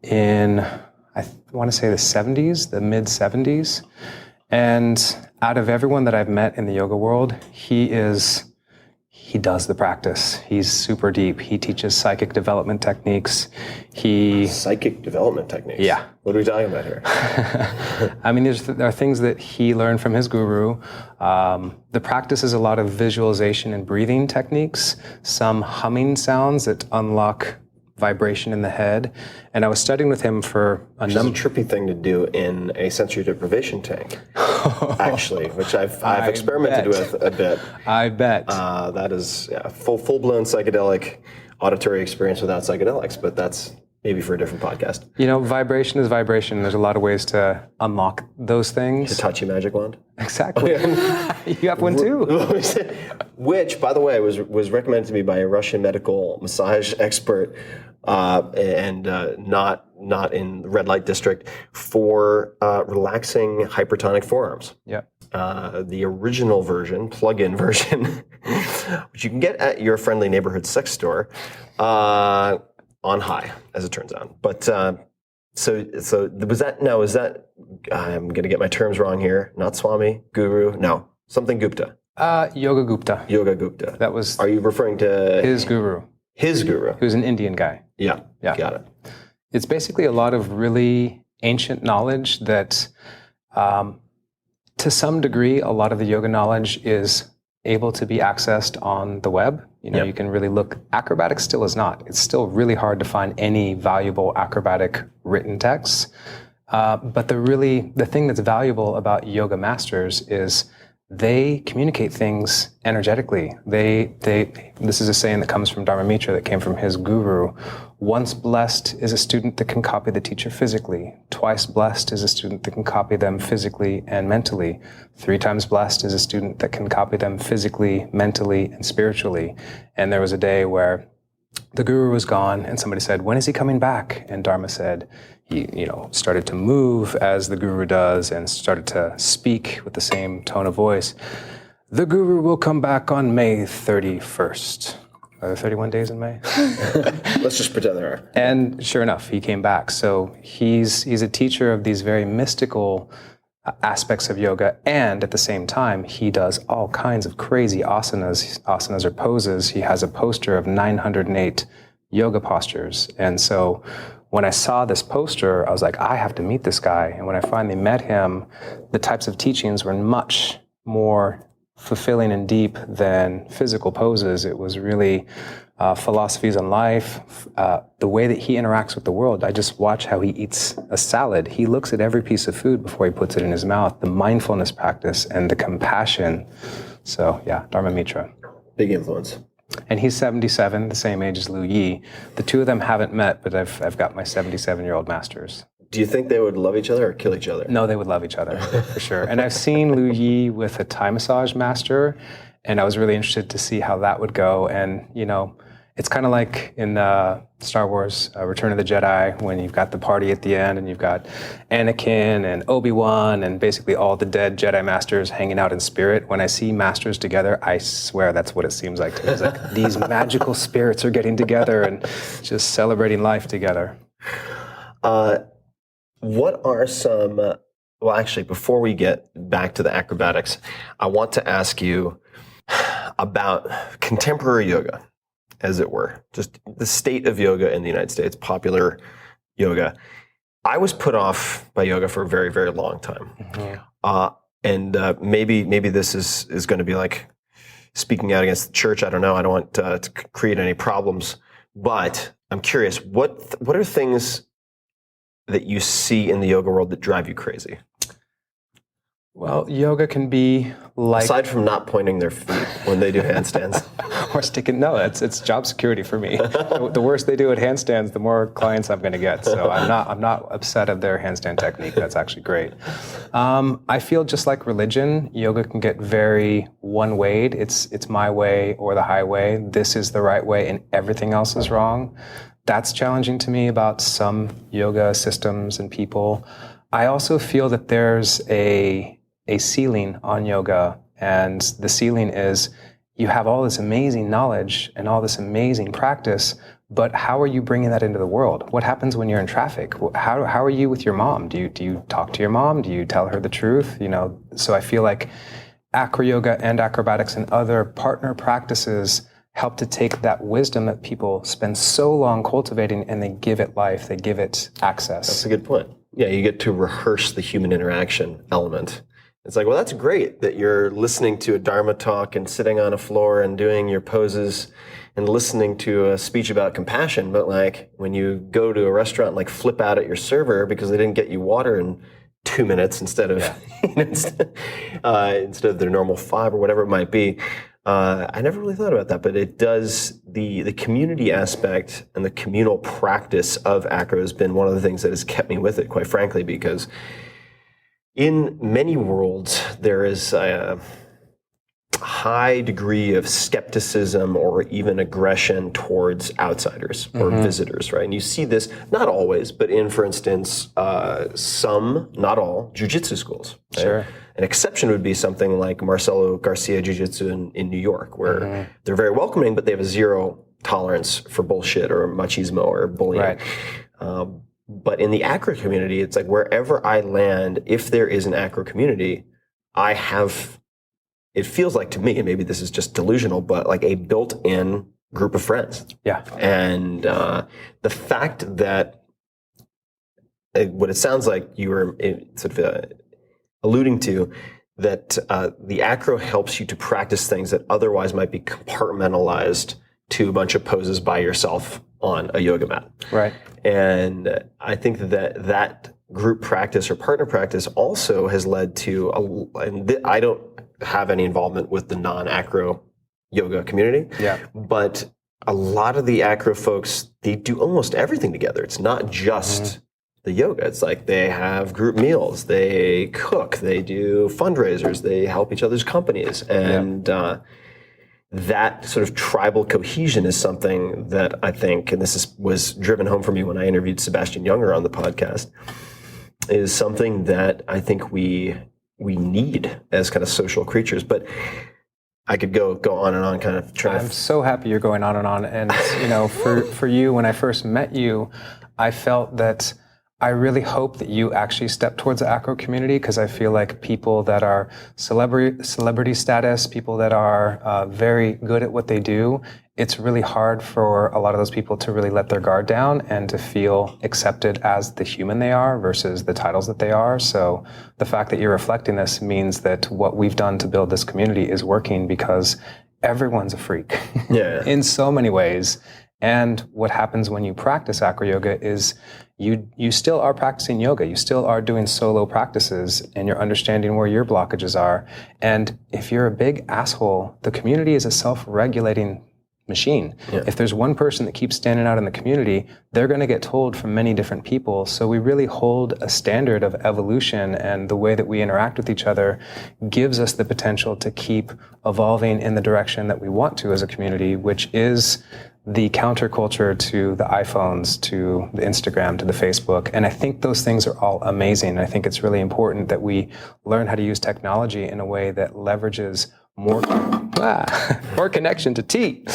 Speaker 8: in, I want to say the 70s, the mid-70s. And out of everyone that I've met in the yoga world, he does the practice. He's super deep. He teaches psychic development techniques.
Speaker 7: Psychic development techniques?
Speaker 8: Yeah.
Speaker 7: What are we talking about here?
Speaker 8: I mean, there are things that he learned from his guru. The practice is a lot of visualization and breathing techniques, some humming sounds that unlock vibration in the head. And I was studying with him for
Speaker 7: a trippy thing to do in a sensory deprivation tank, actually, which I've experimented with a bit.
Speaker 8: I bet.
Speaker 7: That is full-blown psychedelic auditory experience without psychedelics, but that's maybe for a different podcast.
Speaker 8: You know, vibration is vibration. There's a lot of ways to unlock those things.
Speaker 7: Hitachi magic wand?
Speaker 8: Exactly. You have one too.
Speaker 7: Which, by the way, was recommended to me by a Russian medical massage expert, and not in the red light district, for relaxing hypertonic forearms.
Speaker 8: Yeah.
Speaker 7: The original version, plug-in version, which you can get at your friendly neighborhood sex store, on high, as it turns out. But so was that? No, is that? I'm going to get my terms wrong here. Not Swami, Guru. No, something Gupta.
Speaker 8: Yoga Gupta.
Speaker 7: Yoga Gupta.
Speaker 8: That was.
Speaker 7: Are you referring to
Speaker 8: his guru?
Speaker 7: His guru.
Speaker 8: He was an Indian guy.
Speaker 7: Yeah. Got it.
Speaker 8: It's basically a lot of really ancient knowledge that, to some degree, a lot of the yoga knowledge is able to be accessed on the web. You know, you can really look. Acrobatics still is not. It's still really hard to find any valuable acrobatic written texts. But the thing that's valuable about yoga masters is they communicate things energetically. This is a saying that comes from Dharma Mitra that came from his guru. Once blessed is a student that can copy the teacher physically. Twice blessed is a student that can copy them physically and mentally. 3 times blessed is a student that can copy them physically, mentally, and spiritually. And there was a day where the guru was gone and somebody said, "When is he coming back?" And Dharma said, he started to move as the guru does and started to speak with the same tone of voice. "The guru will come back on May 31st. Are there 31 days in May?
Speaker 7: Let's just pretend there are.
Speaker 8: And sure enough, he came back. So he's a teacher of these very mystical aspects of yoga, and at the same time, he does all kinds of crazy asanas. Asanas are poses. He has a poster of 908 yoga postures. And so when I saw this poster, I was like, I have to meet this guy. And when I finally met him, the types of teachings were much more fulfilling and deep than physical poses. It was really philosophies on life, the way that he interacts with the world. I just watch how he eats a salad. He looks at every piece of food before he puts it in his mouth, the mindfulness practice and the compassion. So yeah, Dharma Mitra.
Speaker 7: Big influence.
Speaker 8: And he's 77, the same age as Liu Yi. The two of them haven't met, but I've got my 77-year-old masters.
Speaker 7: Do you think they would love each other or kill each other?
Speaker 8: No, they would love each other, for sure. And I've seen Liu Yi with a Thai massage master, and I was really interested to see how that would go. And, it's kind of like in Star Wars, Return of the Jedi, when you've got the party at the end, and you've got Anakin and Obi-Wan, and basically all the dead Jedi masters hanging out in spirit. When I see masters together, I swear that's what it seems like to me. It's like these magical spirits are getting together and just celebrating life together.
Speaker 7: What are some, well, actually, before we get back to the acrobatics, I want to ask you about contemporary yoga, as it were, just the state of yoga in the United States, popular yoga. I was put off by yoga for a very, very long time. Mm-hmm. Maybe this is going to be like speaking out against the church. I don't know. I don't want to create any problems, but I'm curious, what are things that you see in the yoga world that drive you crazy?
Speaker 8: Well, yoga can be like...
Speaker 7: Aside from not pointing their feet when they do handstands.
Speaker 8: Or sticking... No, it's job security for me. The worse they do at handstands, the more clients I'm going to get. So I'm not upset of their handstand technique. That's actually great. I feel just like religion, yoga can get very one-wayed. It's my way or the highway. This is the right way and everything else is wrong. That's challenging to me about some yoga systems and people. I also feel that there's a ceiling on yoga, and the ceiling is you have all this amazing knowledge and all this amazing practice, but how are you bringing that into the world? What happens when you're in traffic? How are you with your mom? Do you talk to your mom? Do you tell her the truth? So I feel like AcroYoga and acrobatics and other partner practices help to take that wisdom that people spend so long cultivating and they give it life, they give it access.
Speaker 7: That's a good point. Yeah, you get to rehearse the human interaction element. It's like, well, that's great that you're listening to a Dharma talk and sitting on a floor and doing your poses and listening to a speech about compassion, but like when you go to a restaurant and like flip out at your server because they didn't get you water in 2 minutes instead of instead of their normal 5 or whatever it might be. I never really thought about that, but it does, the community aspect and the communal practice of acro has been one of the things that has kept me with it, quite frankly, because in many worlds, there is a high degree of skepticism or even aggression towards outsiders or visitors, right? And you see this, not always, but in, for instance, some, not all, jiu-jitsu schools. Right?
Speaker 8: Sure.
Speaker 7: An exception would be something like Marcelo Garcia Jiu-Jitsu in New York, where they're very welcoming, but they have a zero tolerance for bullshit or machismo or bullying. Right. But in the acro community, it's like wherever I land, if there is an acro community, I have, it feels like to me, and maybe this is just delusional, but like a built-in group of friends. Yeah. And the fact that, what it sounds like you were sort of alluding to, that the acro helps you to practice things that otherwise might be compartmentalized to a bunch of poses by yourself on a yoga mat. Right. And I think that group practice or partner practice also has led to, I don't have any involvement with the non-acro yoga community, but a lot of the acro folks, they do almost everything together. It's not just the yoga. It's like they have group meals, they cook, they do fundraisers, they help each other's companies. And that sort of tribal cohesion is something that I think, and was driven home for me when I interviewed Sebastian Junger on the podcast, is something that I think we need as kind of social creatures. But I could go on and on, kind of trying.
Speaker 8: I'm so happy you're going on and on. And for you, when I first met you, I felt that I really hope that you actually step towards the acro community, because I feel like people that are celebrity status, people that are very good at what they do, it's really hard for a lot of those people to really let their guard down and to feel accepted as the human they are versus the titles that they are. So the fact that you're reflecting this means that what we've done to build this community is working, because everyone's a freak in so many ways. And what happens when you practice AcroYoga is you still are practicing yoga. You still are doing solo practices, and you're understanding where your blockages are. And if you're a big asshole, the community is a self-regulating machine. If there's one person that keeps standing out in the community, they're going to get told from many different people. So we really hold a standard of evolution, and the way that we interact with each other gives us the potential to keep evolving in the direction that we want to as a community, which is the counterculture to the iPhones, to the Instagram, to the Facebook. And I think those things are all amazing. I think it's really important that we learn how to use technology in a way that leverages more connection to T.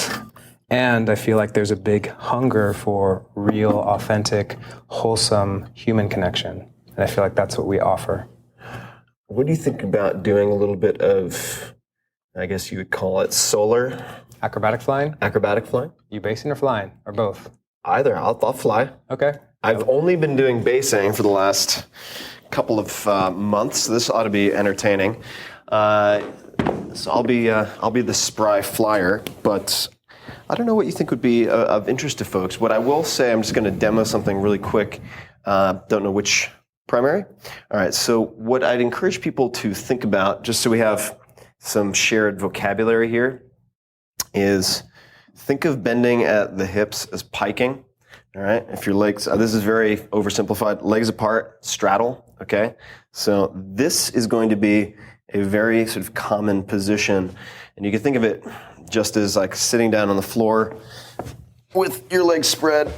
Speaker 8: And I feel like there's a big hunger for real, authentic, wholesome human connection. And I feel like that's what we offer.
Speaker 7: What do you think about doing a little bit of, I guess you would call it solar?
Speaker 8: Acrobatic flying?
Speaker 7: Acrobatic flying?
Speaker 8: You basing or flying? Or both?
Speaker 7: Either. I'll fly.
Speaker 8: Okay.
Speaker 7: I've only been doing basing for the last couple of months. This ought to be entertaining. So I'll be the spry flyer, but I don't know what you think would be of interest to folks. What I will say, I'm just going to demo something really quick. Don't know which primary. All right. So what I'd encourage people to think about, just so we have some shared vocabulary here, is think of bending at the hips as piking. All right. If your legs, this is very oversimplified, legs apart, straddle. Okay. So this is going to be a very sort of common position. And you can think of it just as like sitting down on the floor with your legs spread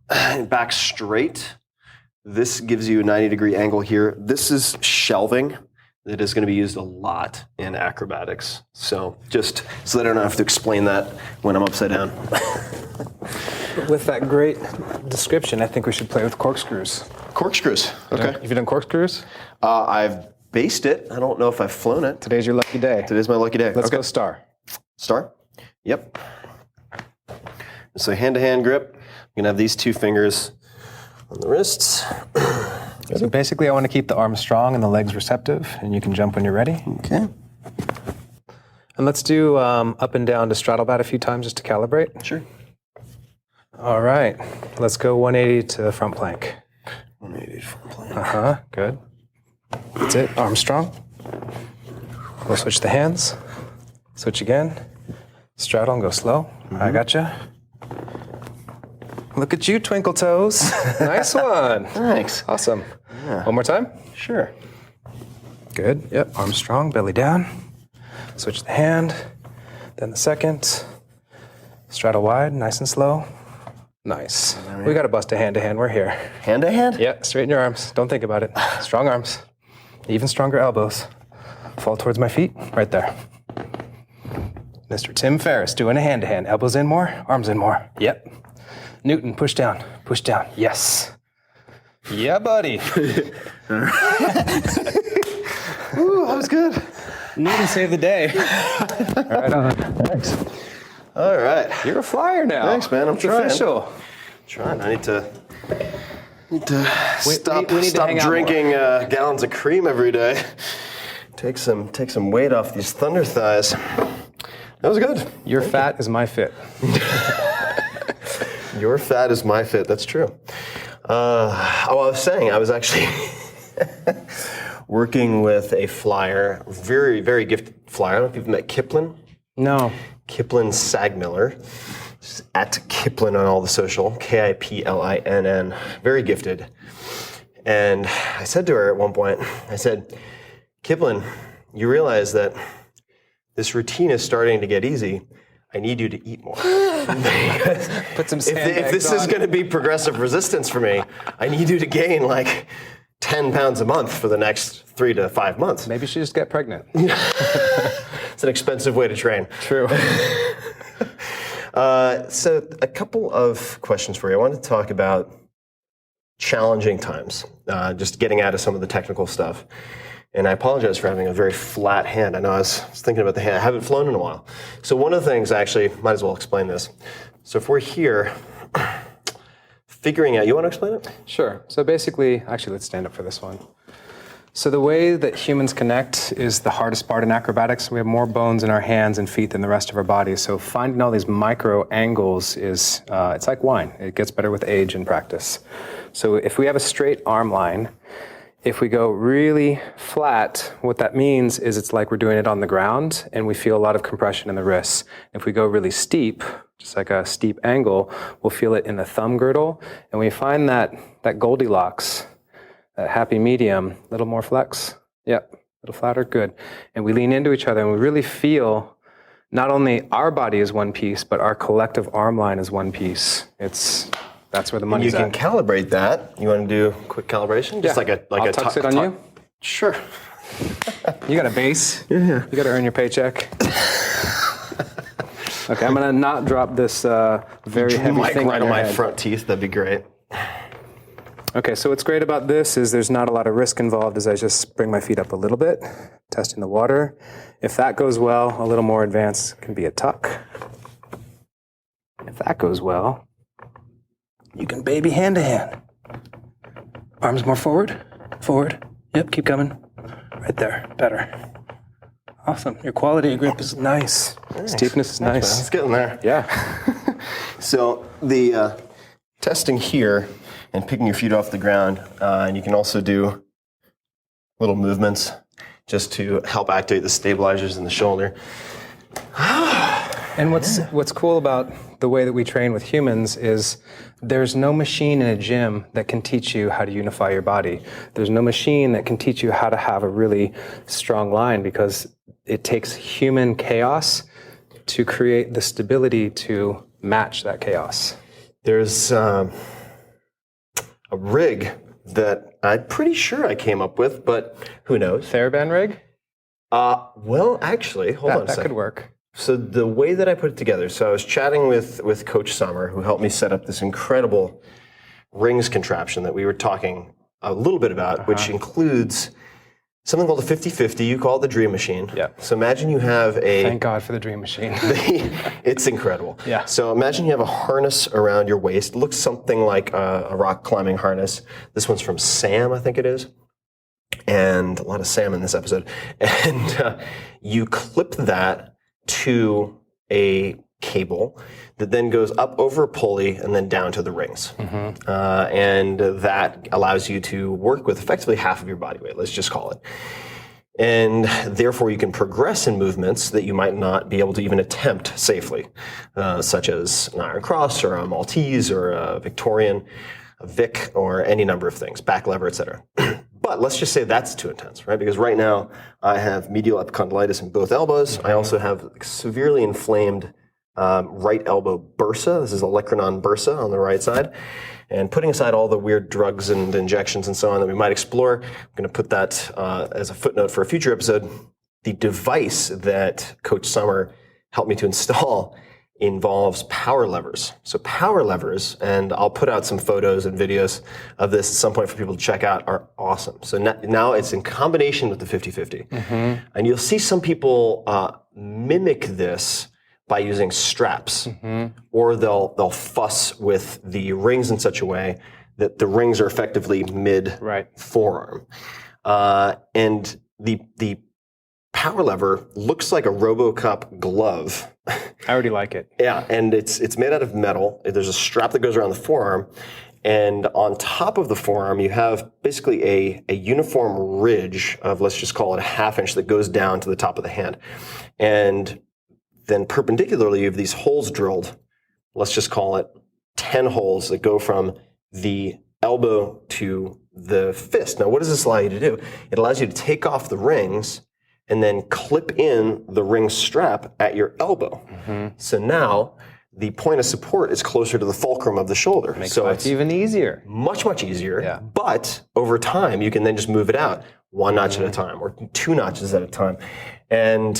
Speaker 7: and back straight. This gives you a 90-degree angle here. This is shelving. That is going to be used a lot in acrobatics. So just so that I don't have to explain that when I'm upside down.
Speaker 9: With that great description, I think we should play with corkscrews.
Speaker 7: Corkscrews. Okay.
Speaker 9: Have you done corkscrews?
Speaker 7: I've based it. I don't know if I've flown it.
Speaker 9: Today's your lucky day.
Speaker 7: Today's my lucky day.
Speaker 9: Let's go star.
Speaker 7: Star? Yep. So hand-to-hand grip. I'm going to have these two fingers on the wrists.
Speaker 8: So basically, I want to keep the arms strong and the legs receptive, and you can jump when you're ready.
Speaker 7: Okay.
Speaker 8: And let's do up and down to straddle bat a few times just to calibrate.
Speaker 7: Sure.
Speaker 8: All right. Let's go 180 to front plank.
Speaker 7: 180 to front plank.
Speaker 8: Good. That's it. Arms strong. We'll switch the hands. Switch again. Straddle and go slow. I gotcha. Look at you, twinkle toes. Nice one.
Speaker 7: Thanks.
Speaker 8: Awesome.
Speaker 7: Yeah.
Speaker 8: One more time.
Speaker 7: Sure.
Speaker 8: Good. Yep. Arms strong, belly down. Switch the hand. Then the second. Straddle wide, nice and slow. Nice. We got to bust a hand-to-hand. We're here.
Speaker 7: Hand-to-hand?
Speaker 8: Yeah, straighten your arms. Don't think about it. Strong arms. Even stronger elbows. Fall towards my feet. Right there. Mr. Tim Ferriss doing a hand-to-hand. Elbows in more, arms in more. Yep. Newton, push down. Push down. Yes. Yeah, buddy.
Speaker 7: Ooh, that was good.
Speaker 8: Newton saved the day. Right on.
Speaker 7: Thanks. All right.
Speaker 8: You're a flyer now.
Speaker 7: Thanks, man. I'm
Speaker 8: It's
Speaker 7: trying.
Speaker 8: official.
Speaker 7: Trying. I need to stop
Speaker 8: we need to hang out
Speaker 7: drinking gallons of cream every day. Take some weight off these thunder thighs. That was good.
Speaker 8: Your fat is my fit.
Speaker 7: Your fat is my fit. That's true. I was saying I was actually working with a flyer, very, very gifted flyer. I don't know if you've met Kiplin.
Speaker 9: No.
Speaker 7: Kiplin Sagmiller. At Kiplin on all the social, Kiplinn. Very gifted. And I said to her at one point, I said, Kiplin, you realize that this routine is starting to get easy. I need you to eat more.
Speaker 9: Put some sandbags
Speaker 7: if this
Speaker 9: on.
Speaker 7: is going to be progressive resistance for me, I need you to gain like 10 pounds a month for the next 3 to 5 months.
Speaker 9: Maybe she just get pregnant.
Speaker 7: It's an expensive way to train.
Speaker 9: True.
Speaker 7: So a couple of questions for you. I want to talk about challenging times, just getting out of some of the technical stuff. And I apologize for having a very flat hand. I know I was thinking about the hand. I haven't flown in a while. So one of the things, actually, might as well explain this. So if we're here, figuring out, you want to explain it?
Speaker 9: Sure. So basically, actually, let's stand up for this one. So the way that humans connect is the hardest part in acrobatics. We have more bones in our hands and feet than the rest of our body. So finding all these micro angles is, it's like wine. It gets better with age and practice. So if we have a straight arm line, if we go really flat, what that means is it's like we're doing it on the ground and we feel a lot of compression in the wrists. If we go really steep, just like a steep angle, we'll feel it in the thumb girdle. And we find that Goldilocks, that happy medium, a little more flex. Yep, a little flatter, good. And we lean into each other and we really feel not only our body is one piece, but our collective arm line is one piece. That's where the money's at.
Speaker 7: You can calibrate that. You want to do a quick calibration? Just like
Speaker 9: I'll tuck it on you.
Speaker 7: Sure.
Speaker 9: You got a base. Yeah. You got to earn your paycheck. Okay, I'm gonna not drop this very heavy thing
Speaker 7: right on
Speaker 9: your
Speaker 7: my
Speaker 9: head.
Speaker 7: front teeth. That'd be great.
Speaker 9: Okay, so what's great about this is there's not a lot of risk involved as I just bring my feet up a little bit, testing the water. If that goes well, a little more advanced can be a tuck. If that goes well, you can baby hand to hand. Arms more forward, forward. Yep, keep coming. Right there, better. Awesome, your quality of grip is nice. Steepness is nice.
Speaker 7: It's getting there.
Speaker 9: Yeah.
Speaker 7: So the testing here and picking your feet off the ground, and you can also do little movements just to help activate the stabilizers in the shoulder.
Speaker 9: And what's cool about the way that we train with humans is there's no machine in a gym that can teach you how to unify your body. There's no machine that can teach you how to have a really strong line because it takes human chaos to create the stability to match that chaos.
Speaker 7: There's a rig that I'm pretty sure I came up with, but who knows?
Speaker 9: TheraBand rig?
Speaker 7: Well, actually, hold on a
Speaker 9: That
Speaker 7: second.
Speaker 9: could work.
Speaker 7: So the way that I put it together, so I was chatting with Coach Summer, who helped me set up this incredible rings contraption that we were talking a little bit about, which includes something called a 50-50. You call it the Dream Machine.
Speaker 9: Yeah.
Speaker 7: So imagine you have a...
Speaker 9: Thank God for the Dream Machine.
Speaker 7: It's incredible.
Speaker 9: Yeah.
Speaker 7: So imagine you have a harness around your waist. It looks something like a rock climbing harness. This one's from Sam, I think it is. And a lot of Sam in this episode. And you clip that to a cable that then goes up over a pulley and then down to the rings. And that allows you to work with effectively half of your body weight, let's just call it. And therefore you can progress in movements that you might not be able to even attempt safely, such as an iron cross or a Maltese or a Victorian, a Vic, or any number of things, back lever, etc. But let's just say that's too intense, right? Because right now I have medial epicondylitis in both elbows. I also have severely inflamed right elbow bursa. This is a Lecranon bursa on the right side. And putting aside all the weird drugs and injections and so on that we might explore, I'm going to put that as a footnote for a future episode. The device that Coach Summer helped me to install involves power levers. So power levers, and I'll put out some photos and videos of this at some point for people to check out, are awesome. So now it's in combination with the 50-50. And you'll see some people mimic this by using straps, or they'll fuss with the rings in such a way that the rings are effectively mid forearm. And the power lever looks like a RoboCop glove.
Speaker 9: I already like it.
Speaker 7: Yeah, and it's made out of metal. There's a strap that goes around the forearm, And on top of the forearm, you have basically a uniform ridge of, let's just call it a ½ inch that goes down to the top of the hand. And then perpendicularly, you have these holes drilled. Let's just call it 10 holes that go from the elbow to the fist. Now, what does this allow you to do? It allows you to take off the rings and then clip in the ring strap at your elbow. So now the point of support is closer to the fulcrum of the shoulder.
Speaker 9: So it's even easier.
Speaker 7: Much easier. But over time, you can then just move it out 1 notch at a time or 2 notches at a time. And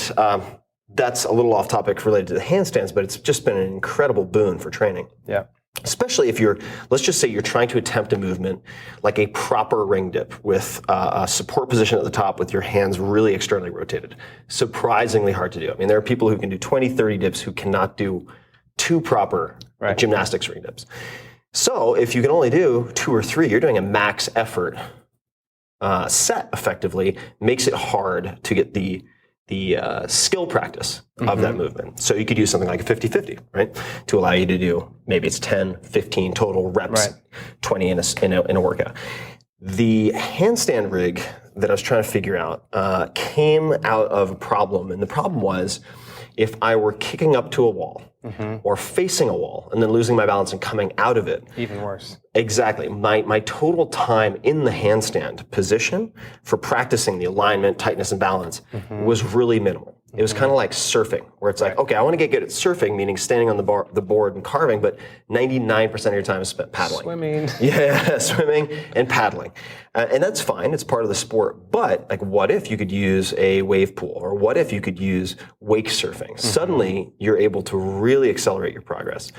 Speaker 7: that's a little off topic related to the handstands, but it's just been an incredible boon for training.
Speaker 9: Yeah.
Speaker 7: Especially if let's just say you're trying to attempt a movement like a proper ring dip with a support position at the top with your hands really externally rotated. Surprisingly hard to do. I mean, there are people who can do 20, 30 dips who cannot do 2 proper gymnastics ring dips. So if you can only do 2 or 3, you're doing a max effort set effectively, makes it hard to get the skill practice of that movement. So you could use something like a 50-50, right? To allow you to do, maybe it's 10, 15 total reps, 20 in a workout. The handstand rig that I was trying to figure out came out of a problem. And the problem was if I were kicking up to a wall or facing a wall and then losing my balance and coming out of it.
Speaker 9: Even worse.
Speaker 7: Exactly. My total time in the handstand position for practicing the alignment, tightness, and balance was really minimal. It was kind of like surfing, where it's like, okay, I want to get good at surfing, meaning standing on the board and carving, but 99% of your time is spent paddling.
Speaker 9: Swimming.
Speaker 7: Yeah, swimming and paddling. And that's fine. It's part of the sport. But like, what if you could use a wave pool, or what if you could use wake surfing? Suddenly, you're able to really accelerate your progress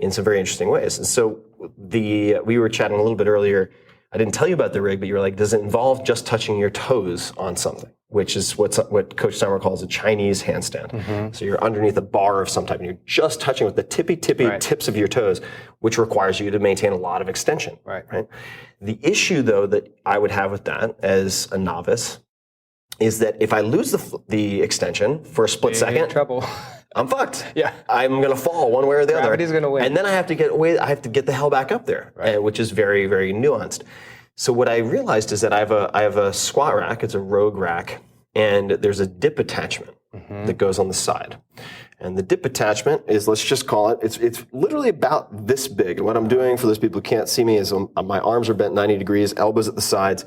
Speaker 7: in some very interesting ways. And so we were chatting a little bit earlier. I didn't tell you about the rig, but you were like, does it involve just touching your toes on something? Which is what Coach Summer calls a Chinese handstand. So you're underneath a bar of some type, and you're just touching with the tippy tips of your toes, which requires you to maintain a lot of extension. Right? The issue, though, that I would have with that as a novice is that if I lose the extension for a split second,
Speaker 9: trouble.
Speaker 7: I'm fucked. Yeah, I'm gonna fall one way or the other.
Speaker 9: Gravity's gonna win.
Speaker 7: And then I have to get the hell back up there, which is very, very nuanced. So what I realized is that I have a squat rack. It's a Rogue rack, and there's a dip attachment that goes on the side. And the dip attachment is, let's just call it, it's literally about this big. And what I'm doing for those people who can't see me is my arms are bent 90 degrees, elbows at the sides,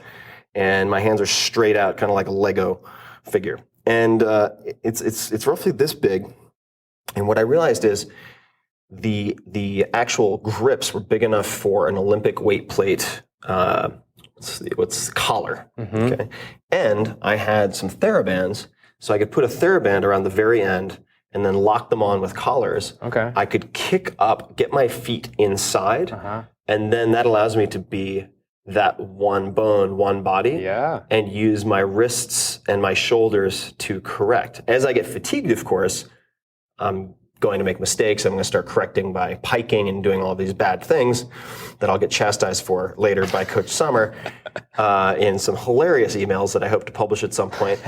Speaker 7: and my hands are straight out, kind of like a Lego figure. And it's roughly this big. And what I realized is the actual grips were big enough for an Olympic weight plate. What's the collar? Okay, and I had some TheraBands, so I could put a TheraBand around the very end and then lock them on with collars.
Speaker 9: Okay,
Speaker 7: I could kick up, get my feet inside, and then that allows me to be that one bone, one body, and use my wrists and my shoulders to correct. As I get fatigued, of course, I'm going to make mistakes. I'm going to start correcting by piking and doing all these bad things that I'll get chastised for later by Coach Summer in some hilarious emails that I hope to publish at some point.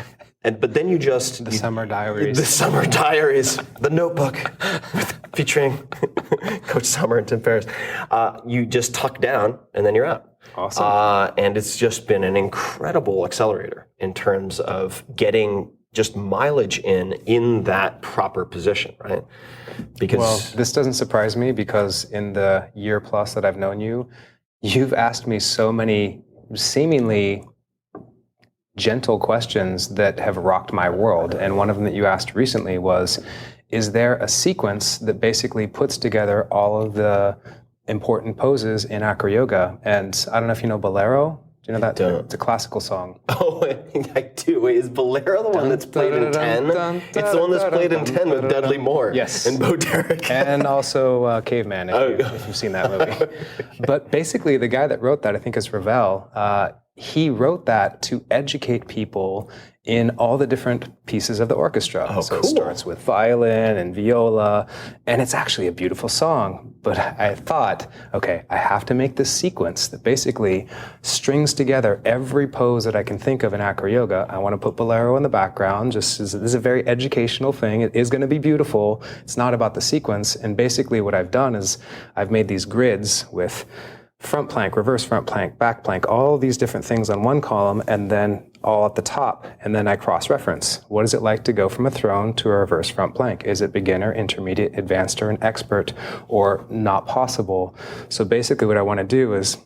Speaker 7: But then
Speaker 9: The Summer Diaries.
Speaker 7: The Summer Diaries, the notebook featuring Coach Summer and Tim Ferriss. You just tuck down and then you're out.
Speaker 9: Awesome.
Speaker 7: And it's just been an incredible accelerator in terms of getting just mileage in that proper position, right? Because
Speaker 8: this doesn't surprise me, because in the year plus that I've known you, you've asked me so many seemingly gentle questions that have rocked my world. And one of them that you asked recently was, is there a sequence that basically puts together all of the important poses in AcroYoga? And I don't know if you know Bolero. Do you know that? It's a classical song.
Speaker 7: Oh, I do. Wait, is Bolero the one that's played in 10? It's the one that's played in 10 with Dudley Moore.
Speaker 8: Yes.
Speaker 7: And Bo Derek.
Speaker 8: And also Caveman, if you've seen that movie. But basically, the guy that wrote that, I think is Ravel, he wrote that to educate people in all the different pieces of the orchestra. So it starts with violin and viola, and it's actually a beautiful song. But I thought, okay, I have to make this sequence that basically strings together every pose that I can think of in AcroYoga. I want to put Bolero in the background. This is a very educational thing. It is going to be beautiful. It's not about the sequence. And basically what I've done is I've made these grids with
Speaker 9: front plank, reverse front plank, back plank, all these different things on one column, and then all at the top. And then I cross-reference. What is it like to go from a throne to a reverse front plank? Is it beginner, intermediate, advanced, or an expert, or not possible? So basically what I want to do is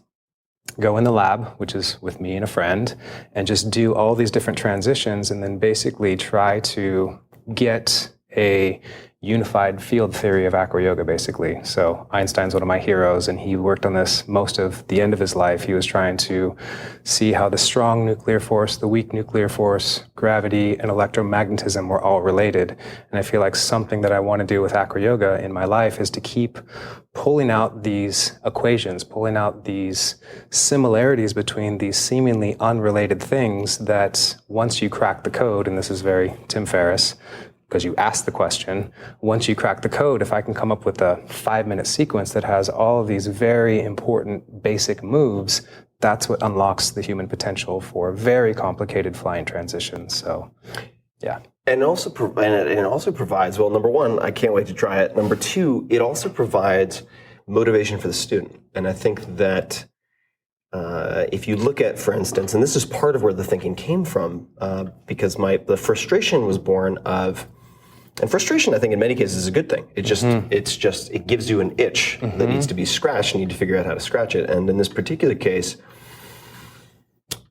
Speaker 9: go in the lab, which is with me and a friend, and just do all these different transitions, and then basically try to get a unified field theory of AcroYoga, basically. So Einstein's one of my heroes, and he worked on this most of the end of his life. He was trying to see how the strong nuclear force, the weak nuclear force, gravity, and electromagnetism were all related. And I feel like something that I want to do with AcroYoga in my life is to keep pulling out these equations, pulling out these similarities between these seemingly unrelated things that once you crack the code, and this is very Tim Ferriss, because you asked the question, once you crack the code, if I can come up with a 5-minute sequence that has all of these very important basic moves, that's what unlocks the human potential for very complicated flying transitions. So, yeah.
Speaker 7: And it also provides, well, number one, I can't wait to try it. Number two, it also provides motivation for the student. And I think that if you look at, for instance, and this is part of where the thinking came from, because the frustration was born of, and frustration, I think, in many cases is a good thing. It just, it gives you an itch that needs to be scratched. You need to figure out how to scratch it. And in this particular case,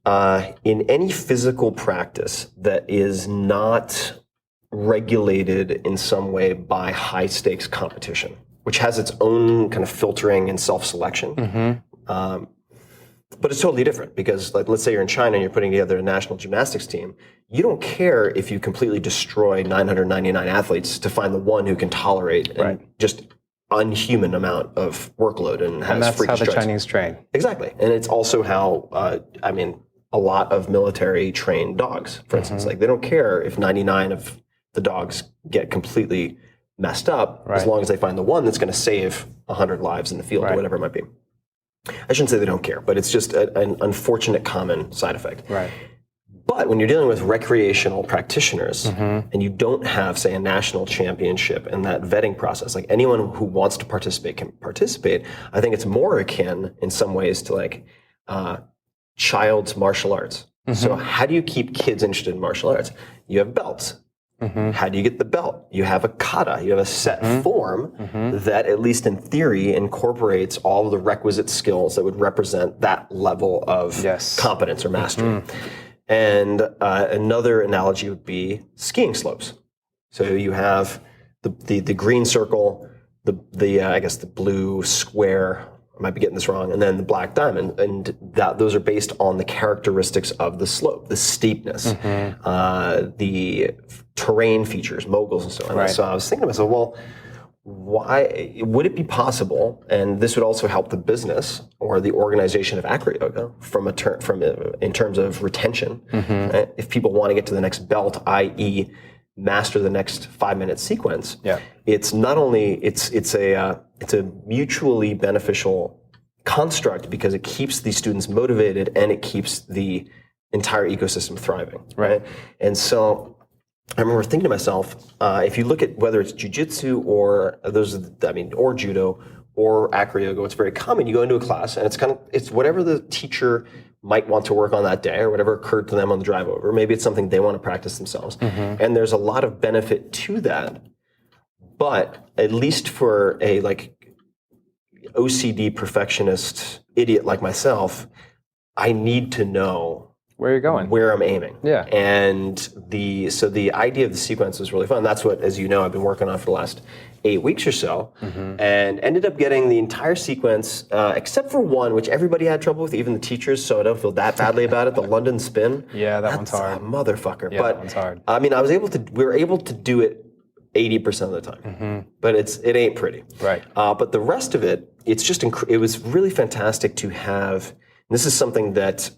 Speaker 7: in any physical practice that is not regulated in some way by high stakes competition, which has its own kind of filtering and self-selection, but it's totally different because, like, let's say you're in China and you're putting together a national gymnastics team. You don't care if you completely destroy 999 athletes to find the one who can tolerate just unhuman amount of workload and has
Speaker 9: that's
Speaker 7: freakish
Speaker 9: how the
Speaker 7: strikes.
Speaker 9: Chinese train.
Speaker 7: Exactly. And it's also how, a lot of military trained dogs, for instance, like they don't care if 99 of the dogs get completely messed up as long as they find the one that's going to save 100 lives in the field or whatever it might be. I shouldn't say they don't care, but it's just an unfortunate common side effect.
Speaker 9: Right.
Speaker 7: But when you're dealing with recreational practitioners and you don't have, say, a national championship and that vetting process, like anyone who wants to participate can participate, I think it's more akin in some ways to like child's martial arts. So how do you keep kids interested in martial arts? You have belts. How do you get the belt? You have a kata. You have a set form that, at least in theory, incorporates all of the requisite skills that would represent that level of competence or mastery. And another analogy would be skiing slopes. So you have the green circle, the blue square. I might be getting this wrong, and then the black diamond, and those are based on the characteristics of the slope, the steepness, the terrain features, moguls, and so on. So I was thinking to myself, well, why would it be possible? And this would also help the business or the organization of AcroYoga in terms of retention. If people want to get to the next belt, i.e., master the next 5-minute sequence, it's not only it's a mutually beneficial construct because it keeps the students motivated and it keeps the entire ecosystem thriving, right? And so I remember thinking to myself, if you look at whether it's jiu-jitsu or or judo or AcroYoga, it's very common. You go into a class and it's whatever the teacher might want to work on that day or whatever occurred to them on the drive over. Maybe it's something they want to practice themselves. And there's a lot of benefit to that. But at least for a OCD perfectionist idiot like myself, I need to know
Speaker 9: where you're going,
Speaker 7: where I'm aiming.
Speaker 9: Yeah.
Speaker 7: And so the idea of the sequence was really fun. That's what, as you know, I've been working on for the last 8 weeks or so, and ended up getting the entire sequence, except for one, which everybody had trouble with, even the teachers, so I don't feel that badly about it, the London spin.
Speaker 9: Yeah, that's
Speaker 7: a motherfucker.
Speaker 9: Yeah, that one's hard.
Speaker 7: I mean, we were able to do it 80% of the time, but it ain't pretty.
Speaker 9: Right.
Speaker 7: But the rest of it, it was really fantastic to have. And this is something that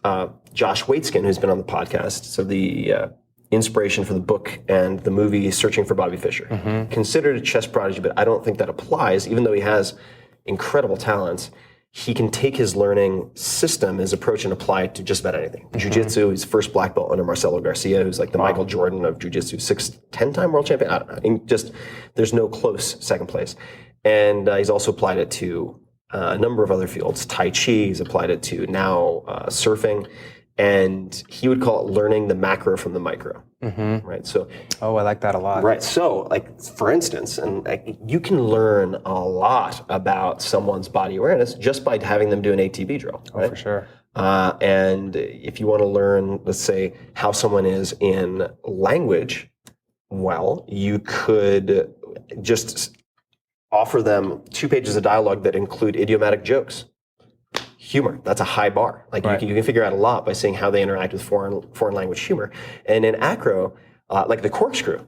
Speaker 7: Josh Waitzkin, who's been on the podcast, so the inspiration for the book and the movie Searching for Bobby Fischer, considered a chess prodigy, but I don't think that applies. Even though he has incredible talents, he can take his learning system, his approach, and apply it to just about anything. Jiu-jitsu, he's first black belt under Marcelo Garcia, who's like the Michael Jordan of Jiu-jitsu, 10-time world champion. I don't know. There's no close second place. And he's also applied it to a number of other fields. Tai Chi, he's applied it to now surfing. And he would call it learning the macro from the micro, right? So,
Speaker 8: I like that a lot.
Speaker 7: right. So, like for instance, and like, you can learn a lot about someone's body awareness just by having them do an ATB drill. Right?
Speaker 8: Oh, for sure.
Speaker 7: And if you want to learn, let's say, how someone is in language, well, you could just offer them 2 pages of dialogue that include idiomatic jokes. Humor, that's a high bar. Like you can figure out a lot by seeing how they interact with foreign language humor. And in acro, like the corkscrew,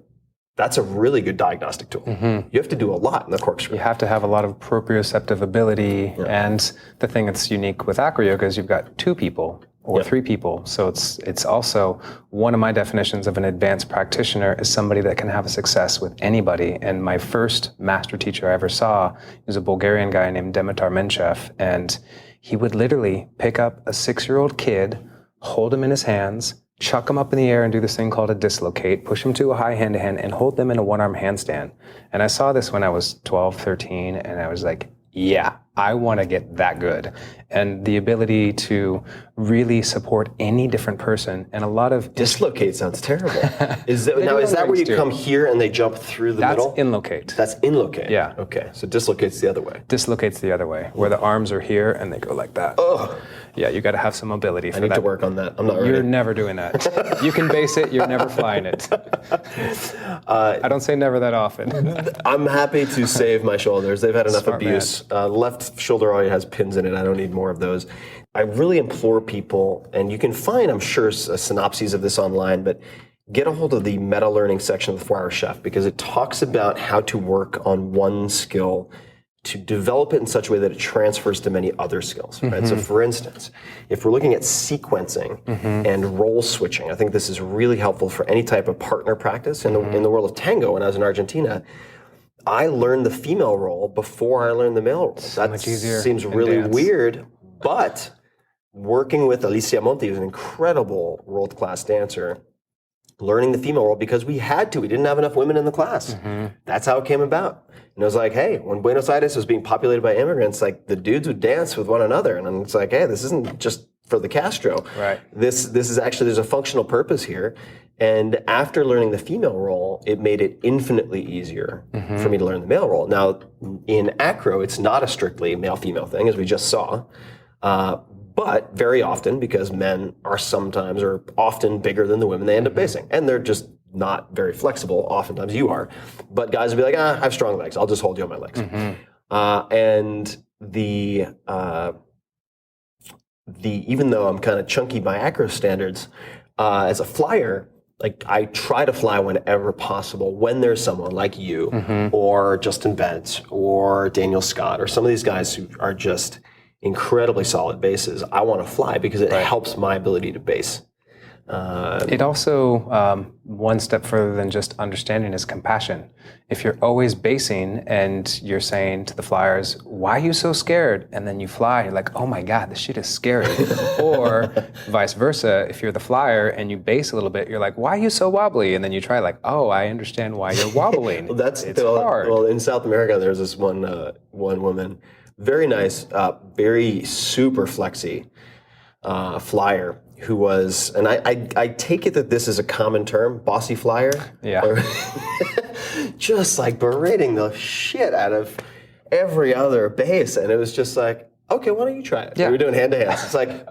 Speaker 7: that's a really good diagnostic tool. You have to do a lot in the corkscrew.
Speaker 8: You have to have a lot of proprioceptive ability. And the thing that's unique with AcroYoga is you've got 2 people or 3 people. So it's also one of my definitions of an advanced practitioner is somebody that can have a success with anybody. And my first master teacher I ever saw was a Bulgarian guy named Dimitar Menchev. And he would literally pick up a 6-year-old kid, hold him in his hands, chuck him up in the air and do this thing called a dislocate, push him to a high hand-to-hand, and hold them in a one-arm handstand. And I saw this when I was 12, 13, and I was like, yeah, I want to get that good. And the ability to really support any different person and a lot of...
Speaker 7: Dislocate sounds terrible. Is that where you come here and they jump through the middle?
Speaker 8: That's inlocate.
Speaker 7: That's inlocate?
Speaker 8: Yeah.
Speaker 7: Okay, so dislocate's the other way.
Speaker 8: Dislocate's the other way, where the arms are here and they go like that.
Speaker 7: Ugh.
Speaker 8: Yeah, you got to have some mobility for that.
Speaker 7: I need to work on that. I'm not ready.
Speaker 8: You're never doing that. You can base it, you're never flying it. I don't say never that often.
Speaker 7: I'm happy to save my shoulders. They've had enough
Speaker 8: Smart
Speaker 7: abuse. Left shoulder already has pins in it. I don't need more of those. I really implore people, and you can find, I'm sure, synopses of this online, but get a hold of the meta learning section of the 4-Hour Chef because it talks about how to work on one skill to develop it in such a way that it transfers to many other skills, right? So for instance, if we're looking at sequencing and role switching, I think this is really helpful for any type of partner practice. In the world of tango, when I was in Argentina, I learned the female role before I learned the male role. That
Speaker 8: much easier
Speaker 7: seems
Speaker 8: in
Speaker 7: really
Speaker 8: dance.
Speaker 7: weird, but working with Alicia Monti, who's an incredible world-class dancer, learning the female role because we had to. We didn't have enough women in the class. That's how it came about. And it was like, hey, when Buenos Aires was being populated by immigrants, like the dudes would dance with one another. And it's like, hey, this isn't just for the Castro.
Speaker 8: Right.
Speaker 7: This is actually, there's a functional purpose here. And after learning the female role, it made it infinitely easier for me to learn the male role. Now, in acro, it's not a strictly male-female thing, as we just saw. But very often, because men are sometimes or often bigger than the women, they end up basing. And they're just not very flexible. Oftentimes you are. But guys will be like, I have strong legs. I'll just hold you on my legs. And even though I'm kind of chunky by acro standards, as a flyer, like I try to fly whenever possible when there's someone like you or Justin Bent or Daniel Scott or some of these guys who are just incredibly solid bases. I want to fly because it helps my ability to base.
Speaker 8: It also, one step further than just understanding is compassion. If you're always basing and you're saying to the flyers, why are you so scared? And then you fly, you're like, oh my God, this shit is scary. Or vice versa, if you're the flyer and you base a little bit, you're like, why are you so wobbly? And then you try like, oh, I understand why you're wobbling.
Speaker 7: Well,
Speaker 8: it's hard.
Speaker 7: Well, in South America, there's this one woman, very nice, very super flexy flyer, who was, and I take it that this is a common term, bossy flyer.
Speaker 8: Yeah.
Speaker 7: Or just like berating the shit out of every other base. And it was just like, okay, why don't you try it?
Speaker 8: Yeah.
Speaker 7: We were doing hand-to-hands. It's like,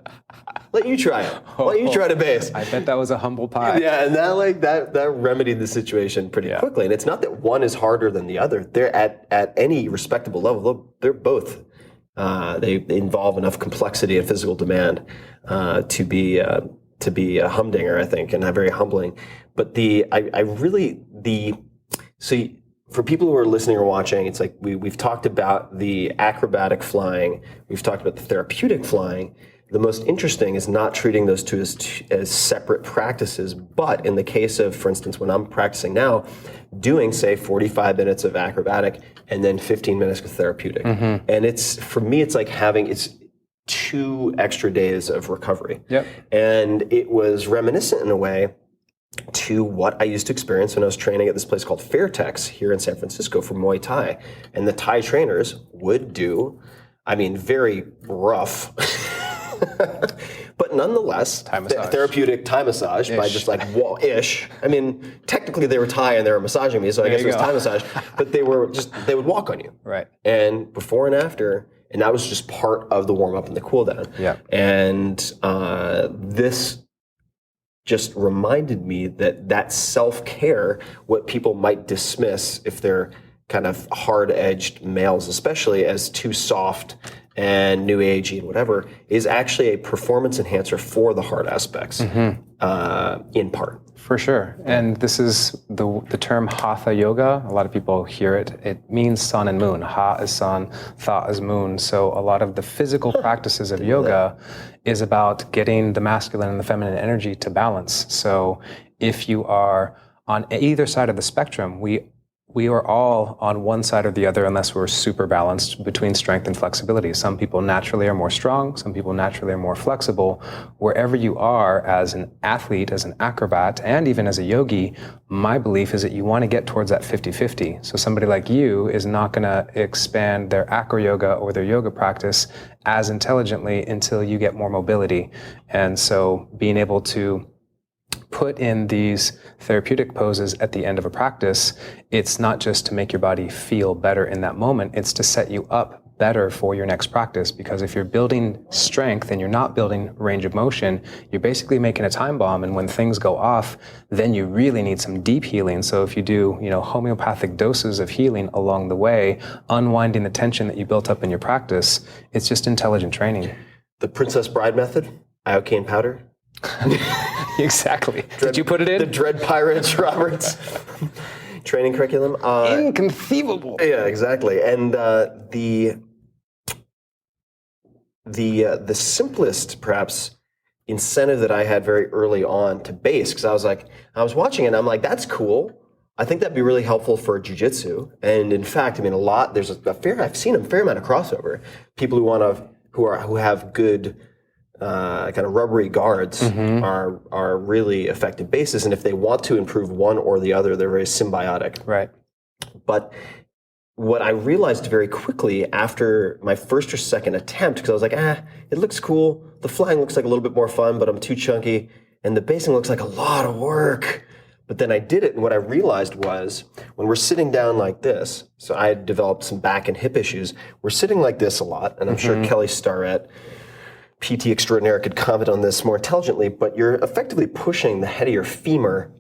Speaker 7: let you try it. Why don't you try to base?
Speaker 8: I bet that was a humble pie.
Speaker 7: Yeah, and that remedied the situation pretty quickly. And it's not that one is harder than the other. They're at any respectable level, they're both. They involve enough complexity and physical demand to be a humdinger, I think, and very humbling. But for people who are listening or watching, it's like we've talked about the acrobatic flying, we've talked about the therapeutic flying. The most interesting is not treating those two as separate practices, but in the case of, for instance, when I'm practicing now, doing, say, 45 minutes of acrobatic and then 15 minutes of therapeutic. And for me, it's like it's 2 extra days of recovery.
Speaker 8: Yep.
Speaker 7: And it was reminiscent in a way to what I used to experience when I was training at this place called Fairtex here in San Francisco for Muay Thai. And the Thai trainers would do I mean, very rough. But nonetheless, therapeutic Thai massage by just like ish. I mean, technically they were Thai and they were massaging me, so I guess it was Thai massage. But they would walk on you,
Speaker 8: Right.
Speaker 7: And before and after, and that was just part of the warm up and the cool down.
Speaker 8: Yeah.
Speaker 7: And this just reminded me that self care, what people might dismiss if they're kind of hard edged males, especially as too soft and new agey and whatever, is actually a performance enhancer for the hard aspects, in part.
Speaker 8: For sure. And this is the term Hatha Yoga. A lot of people hear it. It means sun and moon. Ha is sun, Tha is moon. So a lot of the physical practices of yoga is about getting the masculine and the feminine energy to balance. So if you are on either side of the spectrum, we are all on one side or the other unless we're super balanced between strength and flexibility. Some people naturally are more strong. Some people naturally are more flexible. Wherever you are as an athlete, as an acrobat, and even as a yogi, my belief is that you want to get towards that 50-50. So somebody like you is not going to expand their AcroYoga or their yoga practice as intelligently until you get more mobility. And so being able to put in these therapeutic poses at the end of a practice, it's not just to make your body feel better in that moment, it's to set you up better for your next practice. Because if you're building strength and you're not building range of motion, you're basically making a time bomb. And when things go off, then you really need some deep healing. So if you do, homeopathic doses of healing along the way, unwinding the tension that you built up in your practice, it's just intelligent training.
Speaker 7: The Princess Bride method, iocane powder.
Speaker 8: Exactly. Did you put it in?
Speaker 7: The Dread Pirates Roberts training curriculum.
Speaker 8: Inconceivable.
Speaker 7: Yeah, exactly. And the simplest, perhaps, incentive that I had very early on to base, because I was watching it and I'm like, that's cool. I think that'd be really helpful for jiu-jitsu. And in fact, I mean, I've seen a fair amount of crossover. People who have good kind of rubbery guards are really effective bases, and if they want to improve one or the other, they're very symbiotic.
Speaker 8: Right.
Speaker 7: But what I realized very quickly after my first or second attempt, because I was like, it looks cool, the flying looks like a little bit more fun, but I'm too chunky, and the basing looks like a lot of work. But then I did it, and what I realized was, when we're sitting down like this, so I had developed some back and hip issues, we're sitting like this a lot, and I'm sure Kelly Starrett, PT extraordinaire, could comment on this more intelligently, but you're effectively pushing the head of your femur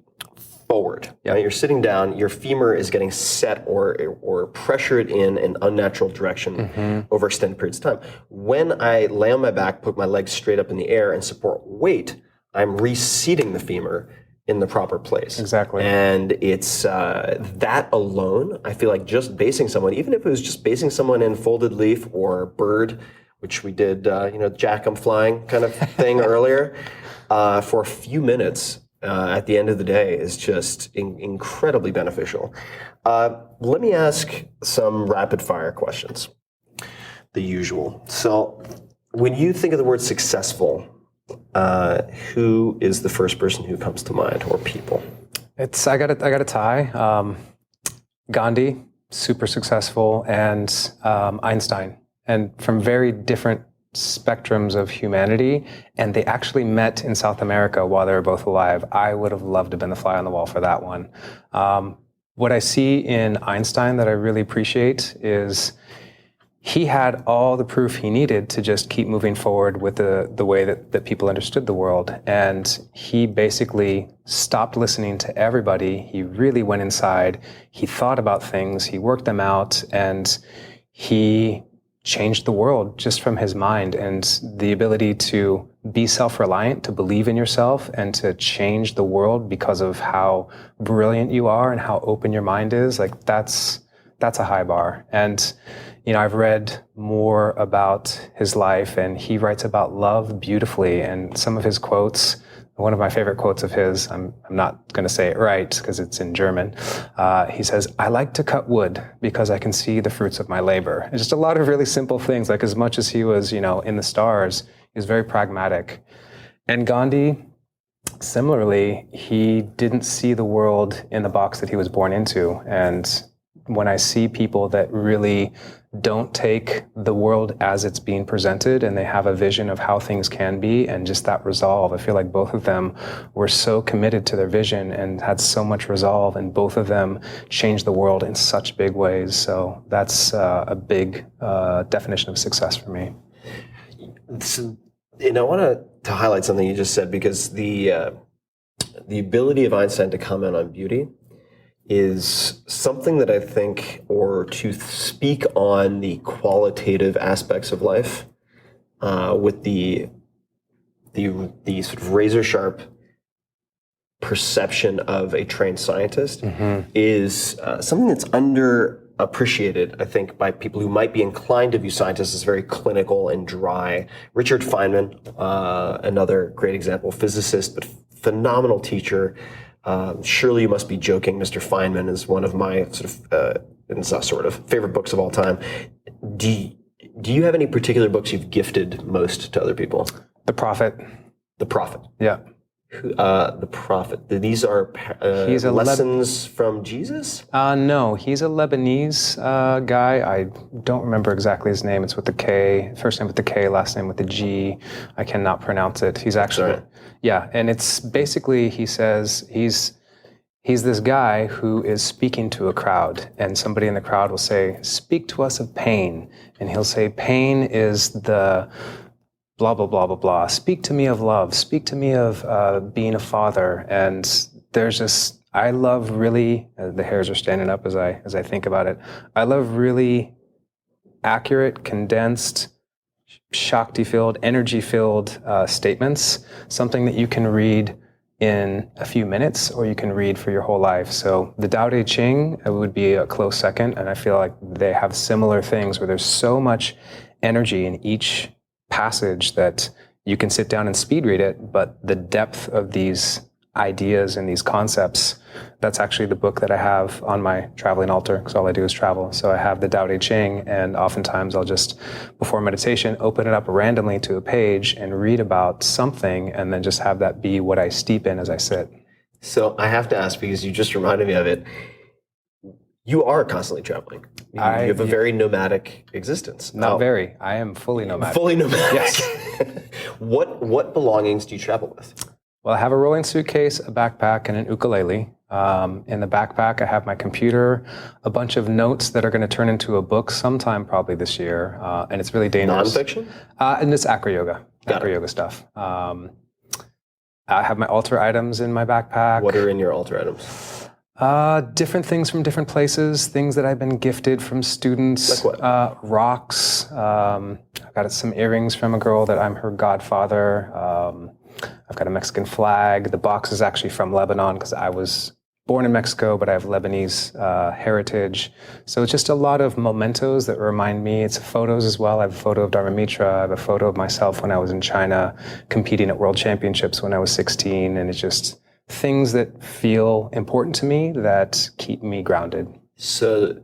Speaker 7: forward.
Speaker 8: Yep.
Speaker 7: Right? You're sitting down, your femur is getting set or pressured in an unnatural direction over extended periods of time. When I lay on my back, put my legs straight up in the air and support weight, I'm reseating the femur in the proper place.
Speaker 8: Exactly.
Speaker 7: And it's that alone, I feel like just basing someone, even if it was just basing someone in folded leaf or bird, which we did, Jack, I'm flying kind of thing earlier, for a few minutes at the end of the day is just incredibly beneficial. Let me ask some rapid fire questions, the usual. So when you think of the word successful, who is the first person who comes to mind, or people?
Speaker 8: I got a tie. Gandhi, super successful, and Einstein. And from very different spectrums of humanity, and they actually met in South America while they were both alive. I would have loved to have been the fly on the wall for that one. What I see in Einstein that I really appreciate is he had all the proof he needed to just keep moving forward with the way that people understood the world. And he basically stopped listening to everybody. He really went inside. He thought about things. He worked them out. And he changed the world just from his mind, and the ability to be self-reliant, to believe in yourself, and to change the world because of how brilliant you are and how open your mind is. Like that's a high bar. And I've read more about his life, and he writes about love beautifully. And some of his quotes, one of my favorite quotes of his, I'm not going to say it right because it's in German. He says, "I like to cut wood because I can see the fruits of my labor." And just a lot of really simple things. Like, as much as he was, in the stars, he was very pragmatic. And Gandhi, similarly, he didn't see the world in the box that he was born into. And when I see people that really don't take the world as it's being presented, and they have a vision of how things can be, and just that resolve. I feel like both of them were so committed to their vision and had so much resolve, and both of them changed the world in such big ways. So that's a big definition of success for me.
Speaker 7: And I want to highlight something you just said, because the ability of Einstein to comment on beauty is something that I think, or to speak on the qualitative aspects of life with the sort of razor sharp perception of a trained scientist is something that's underappreciated, I think, by people who might be inclined to view scientists as very clinical and dry. Richard Feynman, another great example, physicist, but phenomenal teacher. Surely you must be joking. Mr. Feynman is one of my favorite books of all time. Do you have any particular books you've gifted most to other people?
Speaker 8: The Prophet.
Speaker 7: The Prophet.
Speaker 8: Yeah.
Speaker 7: The Prophet. These are lessons from Jesus?
Speaker 8: No, he's a Lebanese guy. I don't remember exactly his name. It's with the K, first name with the K, last name with the G. I cannot pronounce it. He's actually,
Speaker 7: Sorry.
Speaker 8: Yeah, and it's basically, he says he's this guy who is speaking to a crowd, and somebody in the crowd will say, "Speak to us of pain," and he'll say, "Pain is the blah, blah, blah, blah, blah. Speak to me of love. Speak to me of being a father." And there's just, I love really, the hairs are standing up as I think about it. I love really accurate, condensed, Shakti-filled, energy-filled statements, something that you can read in a few minutes or you can read for your whole life. So the Tao Te Ching would be a close second, and I feel like they have similar things where there's so much energy in each passage that you can sit down and speed read it, but the depth of these ideas and these concepts, that's actually the book that I have on my traveling altar, because all I do is travel. So I have the Tao Te Ching, and oftentimes I'll just, before meditation, open it up randomly to a page and read about something, and then just have that be what I steep in as I sit.
Speaker 7: So I have to ask, because you just reminded me of it, you are constantly traveling. You have a very nomadic existence.
Speaker 8: Not very. I am fully nomadic.
Speaker 7: Fully nomadic.
Speaker 8: Yes.
Speaker 7: What belongings do you travel with?
Speaker 8: Well, I have a rolling suitcase, a backpack, and an ukulele. In the backpack, I have my computer, a bunch of notes that are going to turn into a book sometime probably this year, and it's really dangerous.
Speaker 7: Nonfiction?
Speaker 8: And it's AcroYoga stuff. I have my altar items in my backpack.
Speaker 7: What are in your altar items?
Speaker 8: Different things from different places, things that I've been gifted from students.
Speaker 7: Like what?
Speaker 8: Rocks. I've got some earrings from a girl that I'm her godfather. I've got a Mexican flag. The box is actually from Lebanon because I was born in Mexico, but I have Lebanese heritage. So it's just a lot of mementos that remind me. It's photos as well. I have a photo of Dharma Mitra. I have a photo of myself when I was in China competing at World Championships when I was 16. And it's just things that feel important to me that keep me grounded.
Speaker 7: So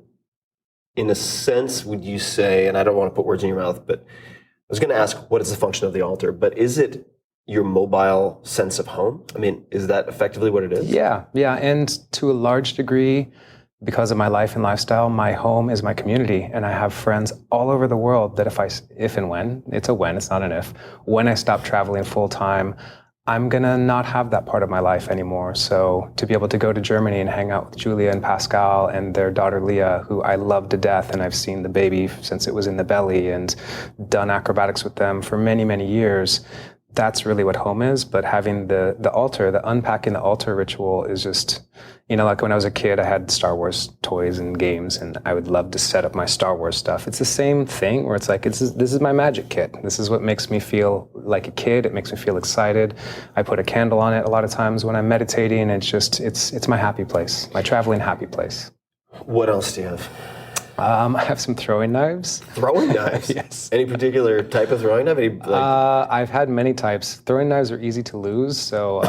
Speaker 7: in a sense, would you say, and I don't want to put words in your mouth, but I was going to ask, what is the function of the altar? But is it your mobile sense of home? I mean, is that effectively what it is?
Speaker 8: Yeah. And to a large degree, because of my life and lifestyle, my home is my community. And I have friends all over the world that if and when, it's a when, it's not an if, when I stop traveling full time, I'm going to not have that part of my life anymore. So to be able to go to Germany and hang out with Julia and Pascal and their daughter Leah, who I love to death, and I've seen the baby since it was in the belly and done acrobatics with them for many, many years, that's really what home is. But having the altar, the unpacking the altar ritual is just, like when I was a kid, I had Star Wars toys and games, and I would love to set up my Star Wars stuff. It's the same thing where it's like, this is my magic kit. This is what makes me feel like a kid. It makes me feel excited. I put a candle on it a lot of times when I'm meditating. It's my happy place, my traveling happy place.
Speaker 7: What else do you have?
Speaker 8: I have some throwing knives.
Speaker 7: Throwing knives?
Speaker 8: Yes.
Speaker 7: Any particular type of throwing knife?
Speaker 8: I've had many types. Throwing knives are easy to lose, so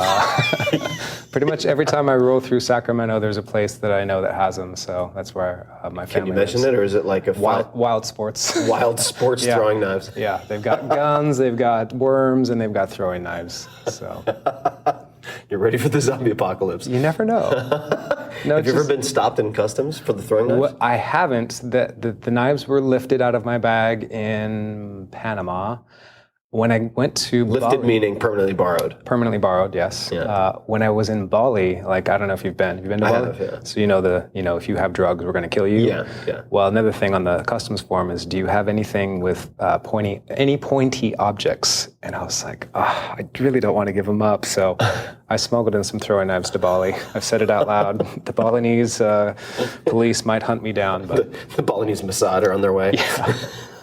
Speaker 8: pretty much every time I roll through Sacramento, there's a place that I know that has them, so that's where my family
Speaker 7: Can you mention
Speaker 8: lives.
Speaker 7: it, or is it like a
Speaker 8: Wild Sports?
Speaker 7: Wild Sports
Speaker 8: Yeah.
Speaker 7: throwing knives.
Speaker 8: Yeah, they've got guns, they've got worms, and they've got throwing knives, so...
Speaker 7: You're ready for the zombie apocalypse.
Speaker 9: You never know. No,
Speaker 7: Have you ever been stopped in customs for the throwing knives?
Speaker 9: Well, I haven't. The knives were lifted out of my bag in Panama. When I went to
Speaker 7: Lifted
Speaker 9: Bali,
Speaker 7: meaning permanently borrowed.
Speaker 9: permanently borrowed, yes.
Speaker 7: Yeah.
Speaker 9: When I was in Bali, like I don't know if you've been. Have you been to
Speaker 7: I
Speaker 9: Bali?
Speaker 7: have, yeah.
Speaker 9: So if you have drugs, we're going to kill you.
Speaker 7: Yeah, yeah.
Speaker 9: Well, another thing on the customs form is, do you have anything with pointy objects? And I was like, I really don't want to give them up. So I smuggled in some throwing knives to Bali. I've said it out loud. The Balinese police might hunt me down, but
Speaker 7: The Balinese Mossad are on their way.
Speaker 9: yeah.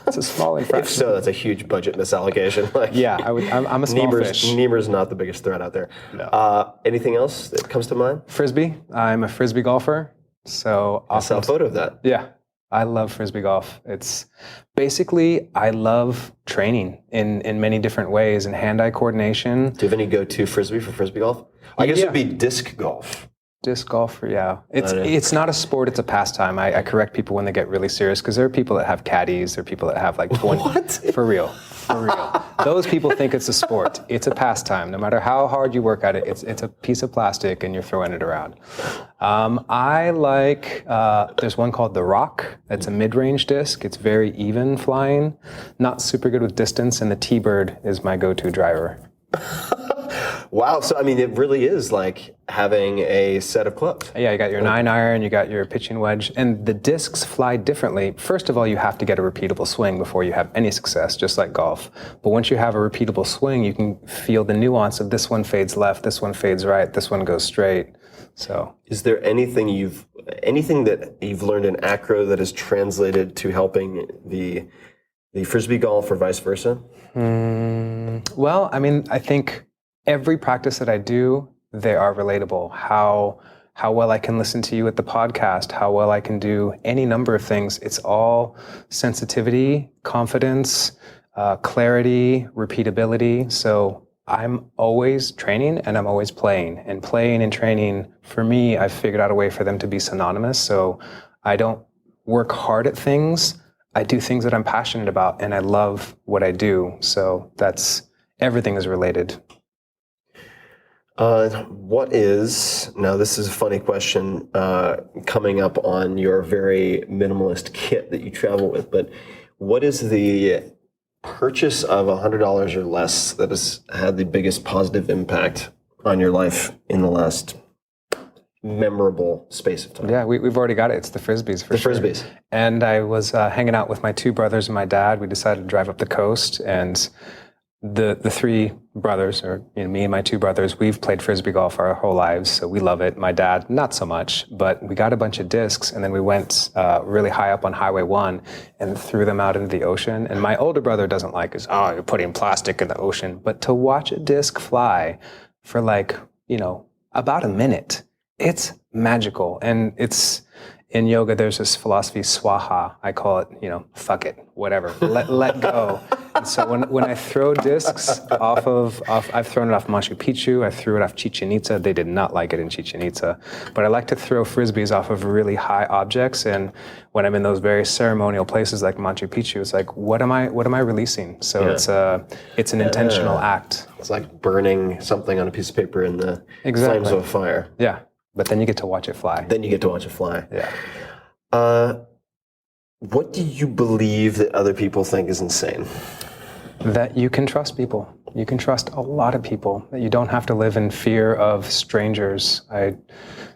Speaker 9: It's a small
Speaker 7: If
Speaker 9: infraction.
Speaker 7: so, that's a huge budget misallocation. Like,
Speaker 9: Yeah, I'm a small fish.
Speaker 7: Nemer's not the biggest threat out there.
Speaker 9: No.
Speaker 7: Anything else that comes to mind?
Speaker 9: Frisbee. I'm a Frisbee golfer. So
Speaker 7: I saw a photo of that.
Speaker 9: Yeah, I love Frisbee golf. It's basically, I love training in many different ways and hand-eye coordination.
Speaker 7: Do you have any go-to Frisbee for Frisbee golf? I guess it'd be disc golf.
Speaker 9: Disc golf, yeah. It's not a sport, it's a pastime. I correct people when they get really serious, because there are people that have caddies, there are people that have like 20.
Speaker 7: What?
Speaker 9: For real. Those people think it's a sport. It's a pastime. No matter how hard you work at it, it's a piece of plastic and you're throwing it around. I like, there's one called the Rock. That's a mid-range disc. It's very even flying, not super good with distance, and the T-Bird is my go-to driver.
Speaker 7: Wow, so I mean, it really is like having a set of clubs.
Speaker 9: Yeah, you got your 9-iron, you got your pitching wedge, and the discs fly differently. First of all, you have to get a repeatable swing before you have any success, just like golf. But once you have a repeatable swing, you can feel the nuance of this one fades left, this one fades right, this one goes straight. So,
Speaker 7: is there anything that you've learned in acro that is translated to helping the Frisbee golf or vice versa?
Speaker 9: Well, I mean, I think every practice that I do, they are relatable. How well I can listen to you at the podcast, how well I can do any number of things. It's all sensitivity, confidence, clarity, repeatability. So I'm always training and I'm always playing. And playing and training, for me, I've figured out a way for them to be synonymous. So I don't work hard at things. I do things that I'm passionate about and I love what I do. So everything is related.
Speaker 7: Now this is a funny question coming up on your very minimalist kit that you travel with, but what is the purchase of $100 or less that has had the biggest positive impact on your life in the last memorable space of time?
Speaker 9: Yeah, we've already got it. It's the Frisbees for sure.
Speaker 7: The Frisbees.
Speaker 9: And I was hanging out with my two brothers and my dad. We decided to drive up the coast, and the three brothers, or me and my two brothers, we've played Frisbee golf our whole lives, so we love it. My dad, not so much, but we got a bunch of discs, and then we went really high up on Highway 1 and threw them out into the ocean. And my older brother doesn't like us, you're putting plastic in the ocean. But to watch a disc fly for about a minute, it's magical. And it's, in yoga, there's this philosophy, swaha. I call it, fuck it, whatever, let go. And so when I throw discs I've thrown it off Machu Picchu, I threw it off Chichen Itza. They did not like it in Chichen Itza. But I like to throw Frisbees off of really high objects. And when I'm in those very ceremonial places like Machu Picchu, it's like, what am I releasing? So it's an intentional act.
Speaker 7: It's like burning something on a piece of paper in the flames of a fire.
Speaker 9: Yeah. But then you get to watch it fly.
Speaker 7: Yeah. What do you believe that other people think is insane?
Speaker 9: That you can trust people. You can trust a lot of people. That you don't have to live in fear of strangers.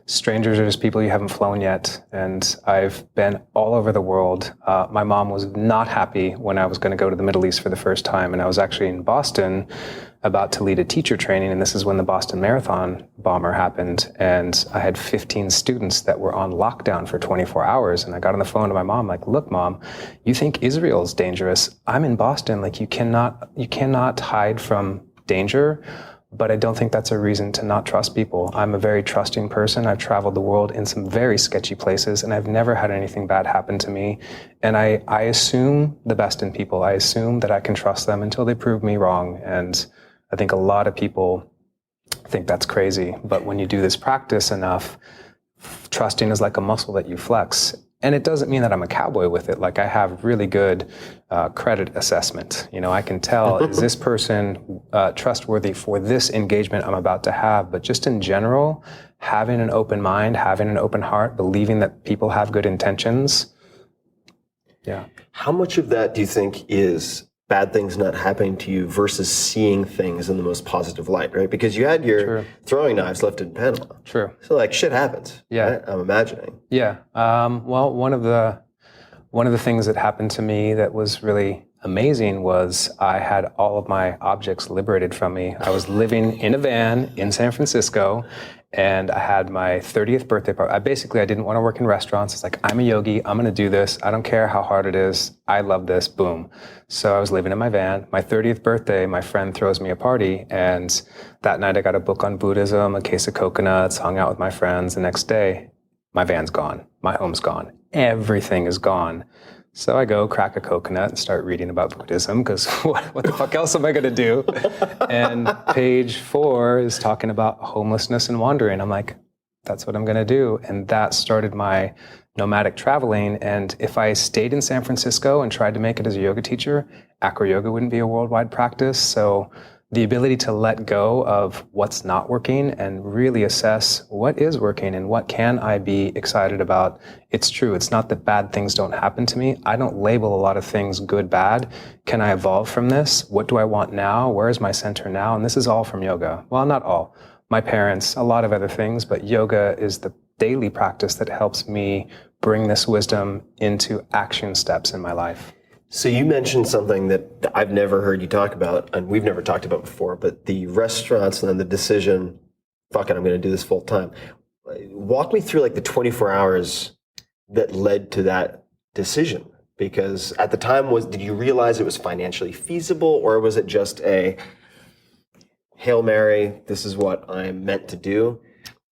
Speaker 9: Strangers are just people you haven't flown yet. And I've been all over the world. My mom was not happy when I was going to go to the Middle East for the first time. And I was actually in Boston about to lead a teacher training, and this is when the Boston Marathon bomber happened, and I had 15 students that were on lockdown for 24 hours, and I got on the phone to my mom, like, look, Mom, you think Israel's dangerous. I'm in Boston, like, you cannot hide from danger, but I don't think that's a reason to not trust people. I'm a very trusting person. I've traveled the world in some very sketchy places, and I've never had anything bad happen to me, and I assume the best in people. I assume that I can trust them until they prove me wrong, and I think a lot of people think that's crazy, but when you do this practice enough, trusting is like a muscle that you flex.
Speaker 8: And it doesn't mean that I'm a cowboy with it. Like I have really good credit assessment. You know, I can tell, is this person trustworthy for this engagement I'm about to have? But just in general, having an open mind, having an open heart, believing that people have good intentions. Yeah.
Speaker 7: How much of that do you think is bad things not happening to you versus seeing things in the most positive light, right? Because you had your throwing knives lifted in Panama.
Speaker 8: True.
Speaker 7: So like shit happens.
Speaker 8: Yeah.
Speaker 7: Right? I'm imagining.
Speaker 8: Yeah. Well, one of the things that happened to me that was really amazing was I had all of my objects liberated from me. I was living in a van in San Francisco, and I had my 30th birthday party. I didn't want to work in restaurants. It's like, I'm a yogi. I'm going to do this. I don't care how hard it is. I love this. Boom. So I was living in my van. My 30th birthday, my friend throws me a party. And that night I got a book on Buddhism, a case of coconuts, hung out with my friends. The next day, my van's gone. My home's gone. Everything is gone. So I go crack a coconut and start reading about Buddhism because what the fuck else am I going to do? And page 4 is talking about homelessness and wandering. I'm like, that's what I'm going to do. And that started my nomadic traveling. And if I stayed in San Francisco and tried to make it as a yoga teacher, AcroYoga wouldn't be a worldwide practice. So the ability to let go of what's not working and really assess what is working and what can I be excited about. It's true. It's not that bad things don't happen to me. I don't label a lot of things good, bad. Can I evolve from this? What do I want now? Where is my center now? And this is all from yoga. Well, not all. My parents, a lot of other things, but yoga is the daily practice that helps me bring this wisdom into action steps in my life.
Speaker 7: So you mentioned something that I've never heard you talk about, and we've never talked about before, but the restaurants and then the decision, fuck it, I'm going to do this full time. Walk me through like the 24 hours that led to that decision. Because at the time, did you realize it was financially feasible, or was it just a Hail Mary, this is what I'm meant to do?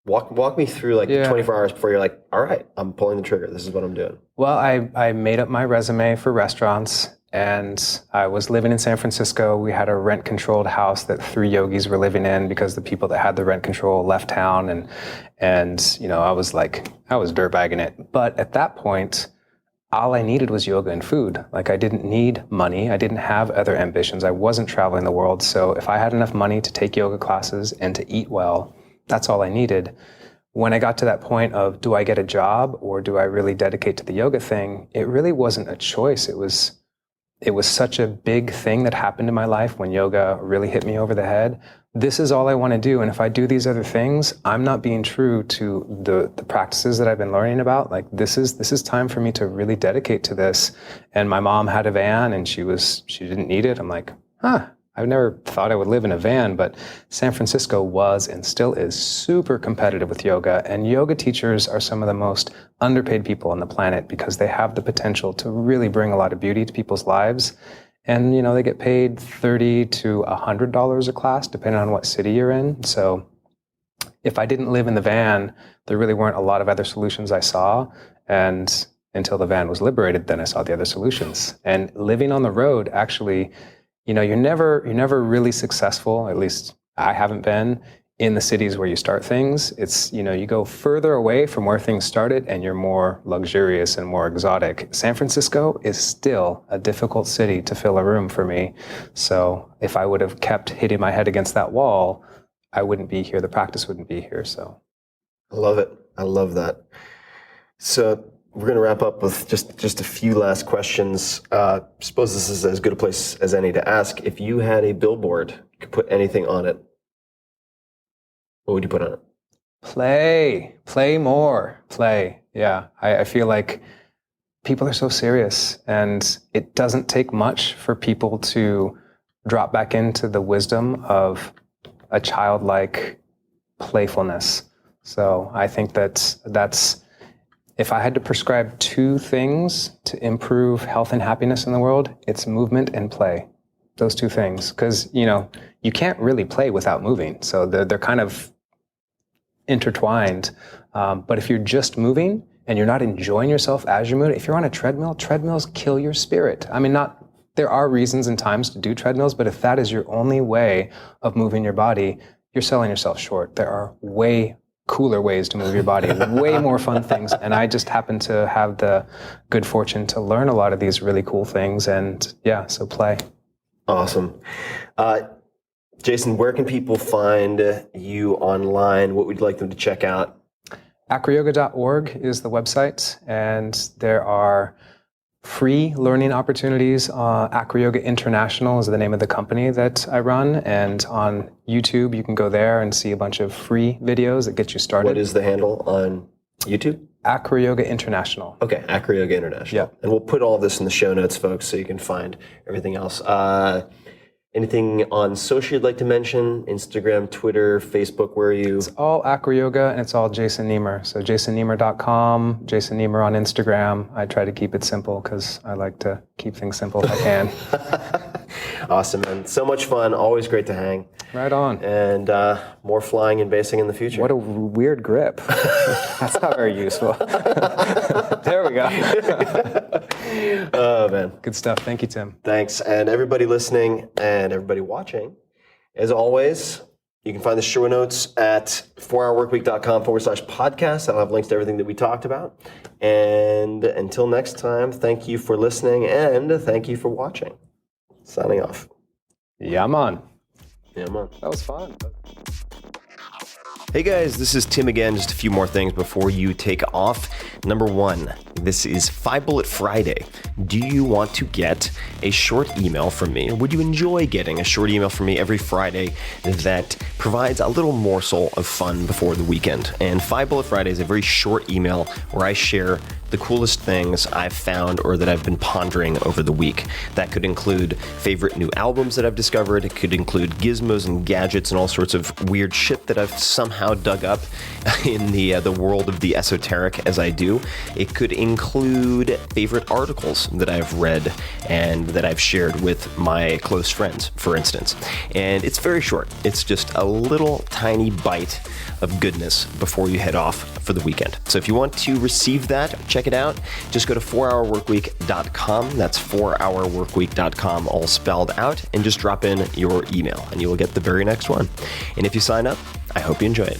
Speaker 7: Walk me through like the 24 hours before you're like, all right, I'm pulling the trigger. This is what I'm doing.
Speaker 8: Well, I made up my resume for restaurants, and I was living in San Francisco. We had a rent-controlled house that 3 yogis were living in because the people that had the rent control left town, and you know, I was dirtbagging it. But at that point, all I needed was yoga and food. Like I didn't need money. I didn't have other ambitions. I wasn't traveling the world. So if I had enough money to take yoga classes and to eat well, that's all I needed. When I got to that point of, do I get a job or do I really dedicate to the yoga thing? It really wasn't a choice. It was such a big thing that happened in my life when yoga really hit me over the head. This is all I want to do. And if I do these other things, I'm not being true to the practices that I've been learning about. Like this is time for me to really dedicate to this. And my mom had a van and she didn't need it. I'm like, I've never thought I would live in a van, but San Francisco was and still is super competitive with yoga. And yoga teachers are some of the most underpaid people on the planet because they have the potential to really bring a lot of beauty to people's lives. And, you know, they get paid $30 to $100 a class, depending on what city you're in. So if I didn't live in the van, there really weren't a lot of other solutions I saw. And until the van was liberated, then I saw the other solutions. And living on the road, actually, you know, you're never really successful, at least I haven't been, in the cities where you start things. It's, you know, you go further away from where things started and you're more luxurious and more exotic. San Francisco is still a difficult city to fill a room for me. So if I would have kept hitting my head against that wall, I wouldn't be here. The practice wouldn't be here. So
Speaker 7: I love it. I love that. So we're going to wrap up with just a few last questions. Suppose this is as good a place as any to ask. If you had a billboard, you could put anything on it, what would you put on it?
Speaker 8: Play more, play. Yeah, I feel like people are so serious, and it doesn't take much for people to drop back into the wisdom of a childlike playfulness. So I think that's if I had to prescribe 2 things to improve health and happiness in the world, it's movement and play. Those 2 things. Because, you know, you can't really play without moving. So they're kind of intertwined. But if you're just moving and you're not enjoying yourself as you're moving, if you're on a treadmill, treadmills kill your spirit. I mean, there are reasons and times to do treadmills, but if that is your only way of moving your body, you're selling yourself short. There are way
Speaker 9: cooler ways to move your body, way more fun things. And I just happen to have the good fortune to learn a lot of these really cool things. And yeah, so play.
Speaker 7: Awesome. Jason, where can people find you online? What would you like them to check out?
Speaker 9: AcroYoga.org is the website, and there are free learning opportunities. AcroYoga International is the name of the company that I run, and on YouTube you can go there and see a bunch of free videos that get you started.
Speaker 7: What is the handle on YouTube?
Speaker 9: AcroYoga International.
Speaker 7: Okay, AcroYoga International.
Speaker 9: Yeah.
Speaker 7: And we'll put all this in the show notes, folks, so you can find everything else. Anything on social you'd like to mention? Instagram, Twitter, Facebook, where are you?
Speaker 9: It's all AcroYoga, and it's all Jason Nemer. So jasonnemer.com, Jason Nemer on Instagram. I try to keep it simple because I like to keep things simple if I can.
Speaker 7: Awesome, man. So much fun. Always great to hang.
Speaker 9: Right on.
Speaker 7: And more flying and basing in the future.
Speaker 9: What a weird grip. That's not very useful. There we go.
Speaker 7: Oh, man.
Speaker 9: Good stuff. Thank you, Tim.
Speaker 7: Thanks. And everybody listening and everybody watching, as always, you can find the show notes at 4hourworkweek.com/podcast. I'll have links to everything that we talked about. And until next time, thank you for listening and thank you for watching. Signing off.
Speaker 9: Yeah, man.
Speaker 7: Yeah, man.
Speaker 9: That was fun.
Speaker 7: Hey guys, this is Tim again. Just a few more things before you take off. Number one, this is 5 Bullet Friday. Do you want to get a short email from me? Or would you enjoy getting a short email from me every Friday that provides a little morsel of fun before the weekend? And 5 Bullet Friday is a very short email where I share the coolest things I've found or that I've been pondering over the week. That could include favorite new albums that I've discovered. It could include gizmos and gadgets and all sorts of weird shit that I've somehow dug up in the world of the esoteric as I do. It could include favorite articles that I've read and that I've shared with my close friends, for instance. And it's very short. It's just a little tiny bite of goodness before you head off for the weekend. So if you want to receive that, check it out. Just go to 4hourworkweek.com. That's 4hourworkweek.com, all spelled out, and just drop in your email and you will get the very next one. And if you sign up, I hope you enjoy it.